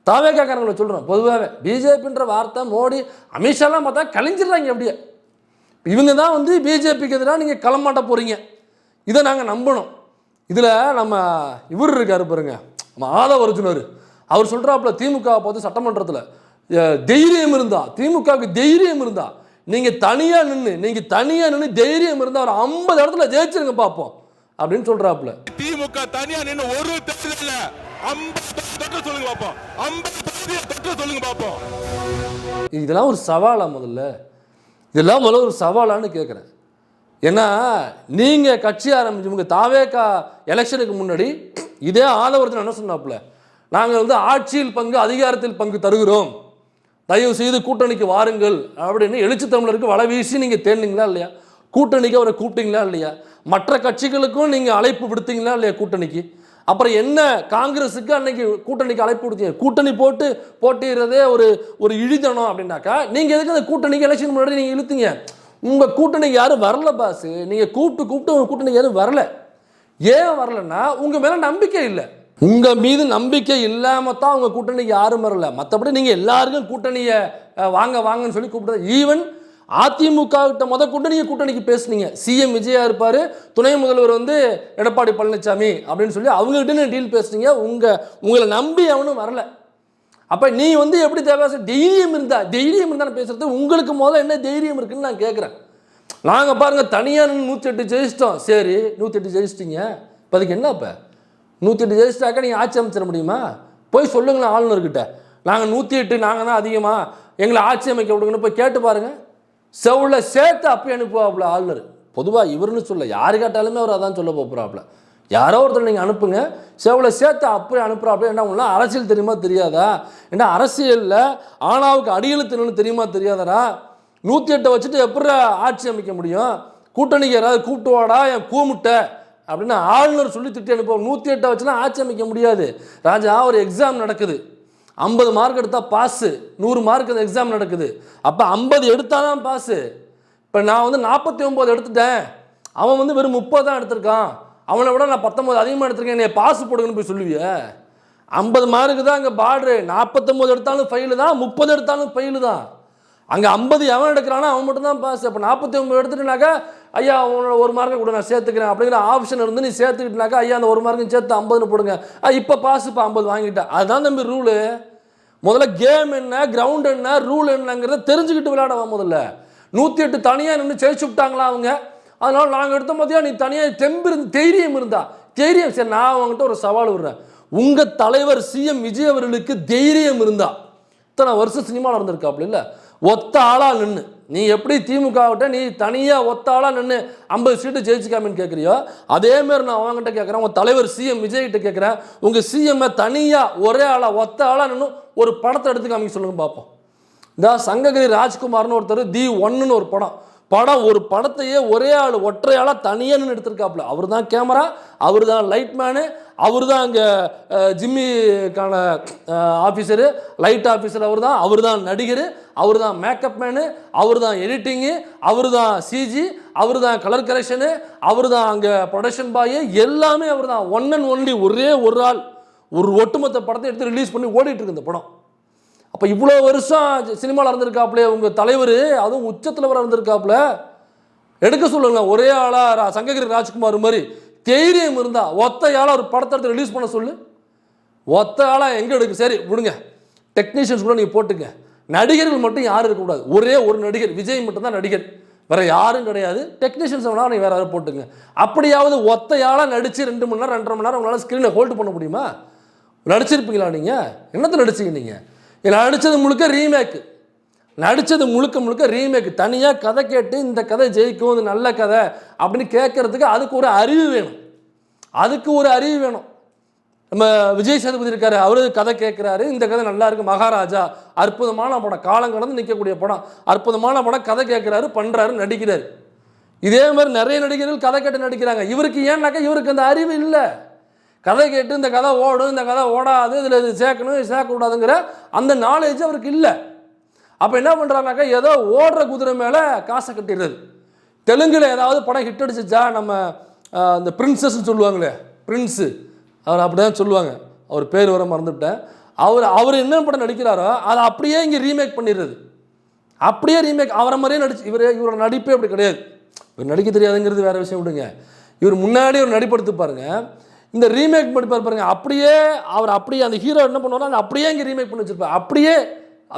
தாவேக்காரங்களை சொல்கிறோம். பொதுவாகவே பிஜேபின்ற வார்த்தை மோடி அமித்ஷாலாம் பார்த்தா கலைஞ்சிடுறாங்க. அப்படியே இவங்க தான் வந்து பிஜேபிக்கு எதிராக நீங்கள் களமாட்ட போகிறீங்க. இதை நாங்கள் நம்பணும். இதில் நம்ம இவர் இருக்காரு பாருங்க, நம்ம ஆதவ அர்ஜுனர், அவர் சொல்கிறாப்புல திமுகவை பார்த்து சட்டமன்றத்தில் தைரியம் இருந்தா, திமுகவுக்கு தைரியம் இருந்தா நீங்கள் தனியாக நின்று தைரியம் இருந்தால் ஒரு 50 இடத்துல ஜெயிச்சிருங்க பார்ப்போம் அப்படின்னு சொல்கிறாப்புல. திமுக தனியா நின்று ஒரு தேர்தல்ல 50 தொற்று சொல்லுங்க பாப்போம், 50 தொற்று சொல்லுங்க பாப்போம். இதெல்லாம் ஒரு சவாலா? இதெல்லாம் முதல்ல ஒரு சவாலான்னு கேட்குறேன். ஏன்னா நீங்கள் கட்சி ஆரம்பிச்சவங்க தாவேகா எலெக்ஷனுக்கு முன்னாடி இதே ஆதவர்ஜன் என்ன சொன்னாப்புல, நாங்கள் வந்து ஆட்சியில் பங்கு அதிகாரத்தில் பங்கு தருகிறோம், தயவு செய்து கூட்டணிக்கு வாருங்கள் அப்படின்னு எழுச்சி தமிழருக்கு வலை வீசி நீங்கள் தேடினீங்களா இல்லையா? கூட்டணிக்கு அவரை கூப்பிட்டீங்களா இல்லையா? மற்ற கட்சிகளுக்கும் நீங்கள் அழைப்பு விடுத்தீங்களா இல்லையா கூட்டணிக்கு? அப்புறம் என்ன காங்கிரஸுக்கு அன்னைக்கு கூட்டணிக்கு அழைப்பு கொடுத்தீங்க? கூட்டணி போட்டு போட்டிடுறதே ஒரு இழிதனம் அப்படின்னாக்கா நீங்கள் எதுக்கு அந்த கூட்டணிக்கு எலெக்ஷன் முன்னாடி நீங்கள் இழுத்தீங்க? உங்கள் கூட்டணிக்கு யாரும் வரல பாஸ். நீங்கள் கூப்பிட்டு உங்கள் கூட்டணிக்கு யாரும் வரல. ஏன் வரலன்னா உங்கள் மேலே நம்பிக்கை இல்லை. உங்கள் மீது நம்பிக்கை இல்லாமல் தான் உங்கள் கூட்டணிக்கு யாரும் வரல. மற்றபடி நீங்கள் எல்லாருக்கும் கூட்டணியை வாங்கன்னு சொல்லி கூப்பிட்டு, ஈவன் அதிமுக கிட்ட கூட்டணிக்கு பேசுனீங்க. சிஎம் விஜயா இருப்பார், துணை முதல்வர் வந்து எடப்பாடி பழனிசாமி அப்படின்னு சொல்லி அவங்ககிட்ட டீல் பேசுனீங்க. உங்களை நம்பி அவனும் வரல. அப்போ நீ வந்து எப்படி தேவை தைரியம் இருந்தால் பேசுறது. உங்களுக்கு முதல்ல என்ன தைரியம் இருக்குன்னு நான் கேட்குறேன். நாங்கள் பாருங்கள் தனியாக 108 ஜெயிச்சிட்டோம். சரி 108 ஜெயிச்சிட்டிங்க, இப்போ அதுக்கு என்ன? இப்போ 108 ஜெயிச்சிட்டாக்கா நீங்கள் ஆட்சி அமைச்சிட முடியுமா? போய் சொல்லுங்களேன் ஆளுநர்கிட்ட, நாங்கள் 108 நாங்கள் தான் அதிகமாக, எங்களை ஆட்சி அமைக்க விடுங்கன்னு போய் கேட்டு பாருங்கள். செவ்வில் சேர்த்து அப்படி அனுப்புவாப்புல ஆளுநர். பொதுவாக இவருன்னு சொல்ல, யாரு கேட்டாலுமே அவர் அதான் சொல்ல போகிறாப்புல. யாரோ ஒருத்தர் நீங்கள் அனுப்புங்க, செவ்வில் சேர்த்து அப்படி அனுப்புகிறாப்புல. என்ன உங்களாம் அரசியல் தெரியுமா தெரியாதா? ஏன்னா அரசியலில் ஆணாவுக்கு அடியெழுத்துன்னு தெரியுமா தெரியாதரா? 108 வச்சுட்டு எப்படி ஆட்சி அமைக்க முடியும்? கூட்டணிக்கு யாராவது கூப்பிட்டு வாடா என் கூமுட்டை அப்படின்னு ஆளுநர் சொல்லி திட்டி அனுப்புவோம். 108 வச்சுலாம் ஆட்சி அமைக்க முடியாது ராஜா. ஒரு எக்ஸாம் நடக்குது, 50 மார்க் எடுத்தால் பாஸு, 100 மார்க் அந்த எக்ஸாம் நடக்குது. அப்போ 50 எடுத்தால் தான் பாஸு. இப்போ நான் வந்து 49 எடுத்துட்டேன், அவன் வந்து வெறும் 30 தான் எடுத்திருக்கான், அவனை விட நான் 19 அதிகமாக எடுத்திருக்கேன், என்னை பாஸ் போடுங்கன்னு போய் சொல்லுவிய? 50 மார்க்கு தான் அங்கே பார்டரு. 49 எடுத்தாலும் ஃபெயிலு தான், 30 எடுத்தாலும் ஃபெயிலு தான். அங்கே 50 எவன் எடுக்கிறானோ அவன் மட்டும் தான் பாஸ். அப்போ 49 எடுத்துட்டுனாக்கா ஐயா அவனோட 1 மார்க்கை கூட நான் சேர்த்துக்கிறேன் அப்படிங்கிற ஆப்ஷன் இருந்து நீ சேர்த்துக்கிட்டனாக்கா ஐயா அந்த 1 மார்க்கும் சேர்த்து 50ன்னு போடுங்க. இப்போ பாஸ், இப்போ 50 வாங்கிட்டேன். அதுதான் தம்பி ரூலு. முதல்ல கேம் என்ன, கிரவுண்ட் என்ன, ரூல் என்னங்கிறத தெரிஞ்சுக்கிட்டு விளையாடுவான். முதல்ல 108 தனியாக நின்று ஜெயிச்சு விட்டாங்களா அவங்க. அதனால் நாங்கள் எடுத்த மாதிரியா நீ தனியாக தைரியம் இருந்தா தைரியம். சரி நான் அவங்ககிட்ட ஒரு சவால் விடுறேன். உங்கள் தலைவர் சிஎம் விஜய் அவர்களுக்கு தைரியம் இருந்தா, இத்தனை வருஷம் சினிமாவில் இருந்திருக்காப்புல இல்லை, ஒத்த ஆளாக நின்று நீ எப்படி திமுகவிட்ட நீ தனியாக ஒத்த ஆளாக நின்று 50 சீட்டு ஜெயிச்சுக்காமின்னு கேட்குறியோ, அதேமாரி நான் அவங்ககிட்ட கேட்குறேன். உங்கள் தலைவர் சிஎம் விஜய்கிட்ட கேட்குறேன், உங்கள் சிஎம்மை தனியாக ஒரே ஆளாக ஒத்த ஆளாக நின்று ஒரு படத்தை எடுத்து காமிக்க சொல்லுங்க பார்ப்போம். இந்த சங்ககிரி ராஜ்குமார்னு ஒருத்தர் தி ஒன்னுன்னு ஒரு படம் ஒரு படத்தையே ஒரே ஆள் ஒற்றையாளாக தனியாக நின்று எடுத்திருக்காப்புல. அவர் தான் கேமரா, அவர் தான் லைட் மேனு, அவர் தான் அங்கே ஜிம்மிக்கான ஆஃபீஸரு, லைட் ஆஃபீஸர் அவர் தான் நடிகர், அவர் தான் மேக்கப் மேனு, அவர் தான் எடிட்டிங்கு, அவர் தான் சிஜி, அவர் தான் கலர் கரெக்ஷனு, அவர் தான் அங்கே ப்ரொடக்ஷன் பாய், எல்லாமே அவர் தான். ஒன் அண்ட் ஒன்லி ஒரே ஒரு ஆள் ஒரு ஒட்டுமொத்த படத்தை எடுத்து ரிலீஸ் பண்ணி ஓடிட்டு இருக்கு இந்த படம். அப்போ இவ்வளோ வருஷம் சினிமாவில் இருந்திருக்காப்புல உங்கள் தலைவர், அதுவும் உச்சத்தில் வர இருந்திருக்காப்புல. எடுக்க சொல்லுங்க ஒரே ஆளாக சங்ககிரி ராஜ்குமார் மாதிரி தைரியம் இருந்தா ஒத்தையாளாக ஒரு படத்தை எடுத்து ரிலீஸ் பண்ண சொல்லு. ஒத்த ஆளாக எங்கே எடுக்கு? சரி விடுங்க, டெக்னீஷியன்ஸ் கூட நீங்கள் போட்டுங்க. நடிகர்கள் மட்டும் யாரும் இருக்கக்கூடாது. ஒரே ஒரு நடிகர் விஜய் மட்டும்தான் நடிகர், வேற யாரும் கிடையாது. டெக்னீஷியன்ஸ் வேணால் நீங்கள் வேற யாரும் போட்டுங்க. அப்படியாவது ஒத்தையாளாக நடித்து 2 மணி நேரம் 2.5 மணி நேரம் உங்களால் ஸ்க்ரீனை ஹோல்டு பண்ண முடியுமா? நடிச்சிருப்பீங்களா நீங்கள்? என்னத்தை நடிச்சிங்க நீங்கள்? நடித்தது முழுக்க ரீமேக்கு, நடித்தது முழுக்க ரீமேக்கு. தனியாக கதை கேட்டு இந்த கதை ஜெயிக்கும், இது நல்ல கதை அப்படின்னு கேட்கறதுக்கு அதுக்கு ஒரு அறிவு வேணும். நம்ம விஜய் சேதுபதி இருக்காரு, அவரு கதை கேட்குறாரு, இந்த கதை நல்லா இருக்கு, மகாராஜா அற்புதமான படம், காலம் கடந்து நிற்கக்கூடிய படம், அற்புதமான படம், கதை கேட்குறாரு, பண்ணுறாரு, நடிக்கிறாரு. இதே மாதிரி நிறைய நடிகர்கள் கதை கேட்டு நடிக்கிறாங்க. இவருக்கு ஏன்னாக்கா இவருக்கு அந்த அறிவு இல்லை. கதை கேட்டு இந்த கதை ஓடும், இந்த கதை ஓடாது, இதில் இது சேர்க்கணும் சேர்க்கக்கூடாதுங்கிற அந்த நாலேஜ் அவருக்கு இல்லை. அப்போ என்ன பண்ணுறாருனாக்கா ஏதோ ஓடுற குதிரை மேலே காசை கட்டிடுறது. தெலுங்கில் ஏதாவது படம் ஹிட் அடிச்சிச்சா, நம்ம இந்த பிரின்சஸ்ன்னு சொல்லுவாங்களே, பிரின்ஸு அவர் அப்படி தான் சொல்லுவாங்க, அவர் பேர் வர மறந்துவிட்டேன். அவர் என்ன படம் நடிக்கிறாரோ அதை அப்படியே இங்கே ரீமேக் பண்ணிடுறது. அப்படியே ரீமேக் அவரை மாதிரியே இவரோட நடிப்பே அப்படி கிடையாது. இவர் நடிக்க தெரியாதுங்கிறது வேற விஷயம் விடுங்க. இவர் முன்னாடி ஒரு நடிப்படுத்து பாருங்க, இந்த ரீமேக் பண்ணி பாருங்க, அப்படியே அவர் அப்படியே அந்த ஹீரோ என்ன பண்ணுவாரோ அதை அப்படியே இங்கே ரீமேக் பண்ணி வச்சிருப்பார். அப்படியே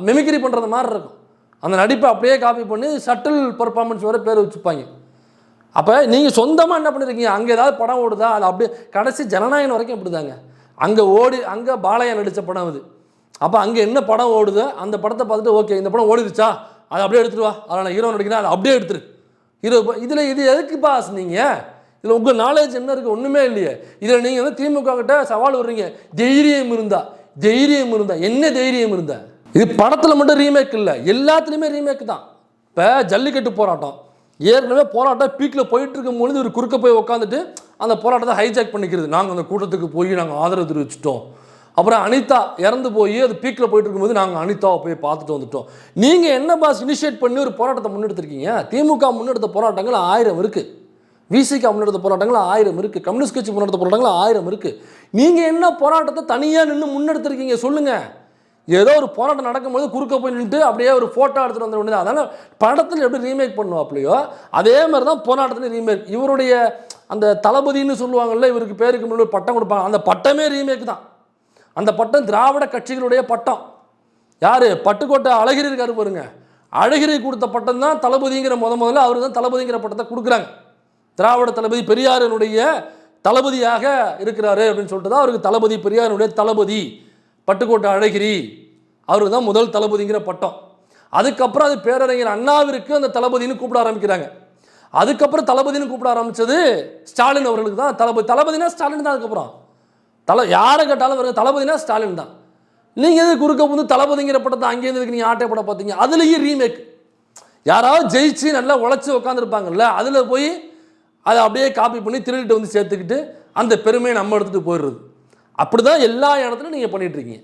மெமிக்ரி பண்ணுறது மாதிரி இருக்கும். அந்த நடிப்பை அப்படியே காப்பி பண்ணி சட்டில் பர்ஃபார்மன்ஸ் வர பேர் வச்சுப்பாங்க. அப்போ நீங்கள் சொந்தமாக என்ன பண்ணிருக்கீங்க, அங்கே ஏதாவது படம் ஓடுதா அது அப்படியே கடைசி ஜனநாயகம் வரைக்கும் அப்படி தாங்க. அங்கே பாலையா நடித்த படம் அது. அப்போ அங்கே என்ன படம் ஓடுதோ அந்த படத்தை பார்த்துட்டு ஓகே இந்த படம் ஓடிடுச்சா அதை அப்படியே எடுத்துட்டு வா, அதில் நான் ஹீரோ நடிக்கிறேன் அதை அப்படியே எடுத்துரு ஹீரோ. இதில் இது எதுக்கு பாஸ் நீங்கள்? இதில் உங்கள் நாலேஜ் என்ன இருக்குது? ஒன்றுமே இல்லையே. இதில் நீங்கள் வந்து திமுக கிட்ட சவால் விடுறீங்க, தைரியம் இருந்தா என்ன தைரியம் இருந்தா? இது படத்தில் மட்டும் ரீமேக் இல்லை, எல்லாத்துலேயுமே ரீமேக் தான். இப்போ ஜல்லிக்கட்டு போராட்டம் ஏற்கனவே போராட்டம் பீக்கில் போயிட்டு இருக்கும் பொழுது ஒரு குறுக்க போய் உட்காந்துட்டு அந்த போராட்டத்தை ஹைஜாக் பண்ணிக்கிறது. நாங்கள் அந்த கூட்டத்துக்கு போய் நாங்கள் ஆதரவு தெரிவிச்சிட்டோம். அப்புறம் அனிதா இறந்து போய் அது பீக்கில் போயிட்டு இருக்கும்போது நாங்கள் அனிதாவை போய் பார்த்துட்டு வந்துட்டோம். நீங்கள் என்ன பாஸ் இனிஷியேட் பண்ணி ஒரு போராட்டத்தை முன்னெடுத்திருக்கீங்க? திமுக முன்னெடுத்த போராட்டங்கள் 1000 இருக்குது, விசிக முன்னெடுத்த போராட்டங்கள் 1000 இருக்குது, கம்யூனிஸ்ட் கட்சி முன்னெடுத்த போராட்டங்கள் 1000 இருக்குது. நீங்கள் என்ன போராட்டத்தை தனியாக நின்று முன்னெடுத்திருக்கீங்க சொல்லுங்கள். ஏதோ ஒரு போராட்டம் நடக்கும்போது குறுக்க போய் நின்று அப்படியே ஒரு ஃபோட்டோ எடுத்துகிட்டு வந்துட வேண்டியது. அதனால் படத்தில் எப்படி ரீமேக் பண்ணுவாப்லையோ அதே மாதிரி தான் போராட்டத்தில் ரீமேக். இவருடைய அந்த தளபதினு சொல்லுவாங்கள்ல, இவருக்கு பேருக்கு முன்னாடி பட்டம் கொடுப்பாங்க, அந்த பட்டமே ரீமேக் தான். அந்த பட்டம் திராவிட கட்சிகளுடைய பட்டம். யார்? பட்டுக்கோட்டை அழகிரி இருக்காரு பாருங்க, அழகிரி கொடுத்த பட்டம் தான் தளபதிங்கிற முதல்ல அவர் தான் தளபதிங்கிற பட்டத்தை கொடுக்குறாங்க. திராவிட தளபதி பெரியாரனுடைய தளபதியாக இருக்கிறாரு அப்படின்னு சொல்லிட்டு தான் அவருக்கு தளபதி பெரியாரனுடைய தளபதி பட்டுக்கோட்டை அழகிரி அவருக்கு தான் முதல் தளபதிங்கிற பட்டம். அதுக்கப்புறம் அது பேரறிஞர் அண்ணாவிற்கு அந்த தளபதினு கூப்பிட ஆரம்பிக்கிறாங்க. அதுக்கப்புறம் தளபதினு கூப்பிட ஆரம்பித்தது ஸ்டாலின் அவர்களுக்கு தான் தளபதி. தளபதினா ஸ்டாலின் தான். அதுக்கப்புறம் யாரை கேட்டாலும் வருங்க தளபதினா ஸ்டாலின் தான். நீங்கள் எது குறுக்க வந்து தளபதிங்கிற படத்தை அங்கேருந்து நீங்கள் ஆட்டை படம் பார்த்தீங்க? அதுலேயும் ரீமேக். யாராவது ஜெயிச்சு நல்லா உழைச்சி உட்காந்துருப்பாங்கல்ல, அதில் போய் அதை அப்படியே காப்பி பண்ணி திருடிட்டு வந்து சேர்த்துக்கிட்டு அந்த பெருமையை நம்ம எடுத்துகிட்டு போயிடுறது. அப்படி தான் எல்லா இடத்துலையும் நீங்கள் பண்ணிகிட்ருக்கீங்க.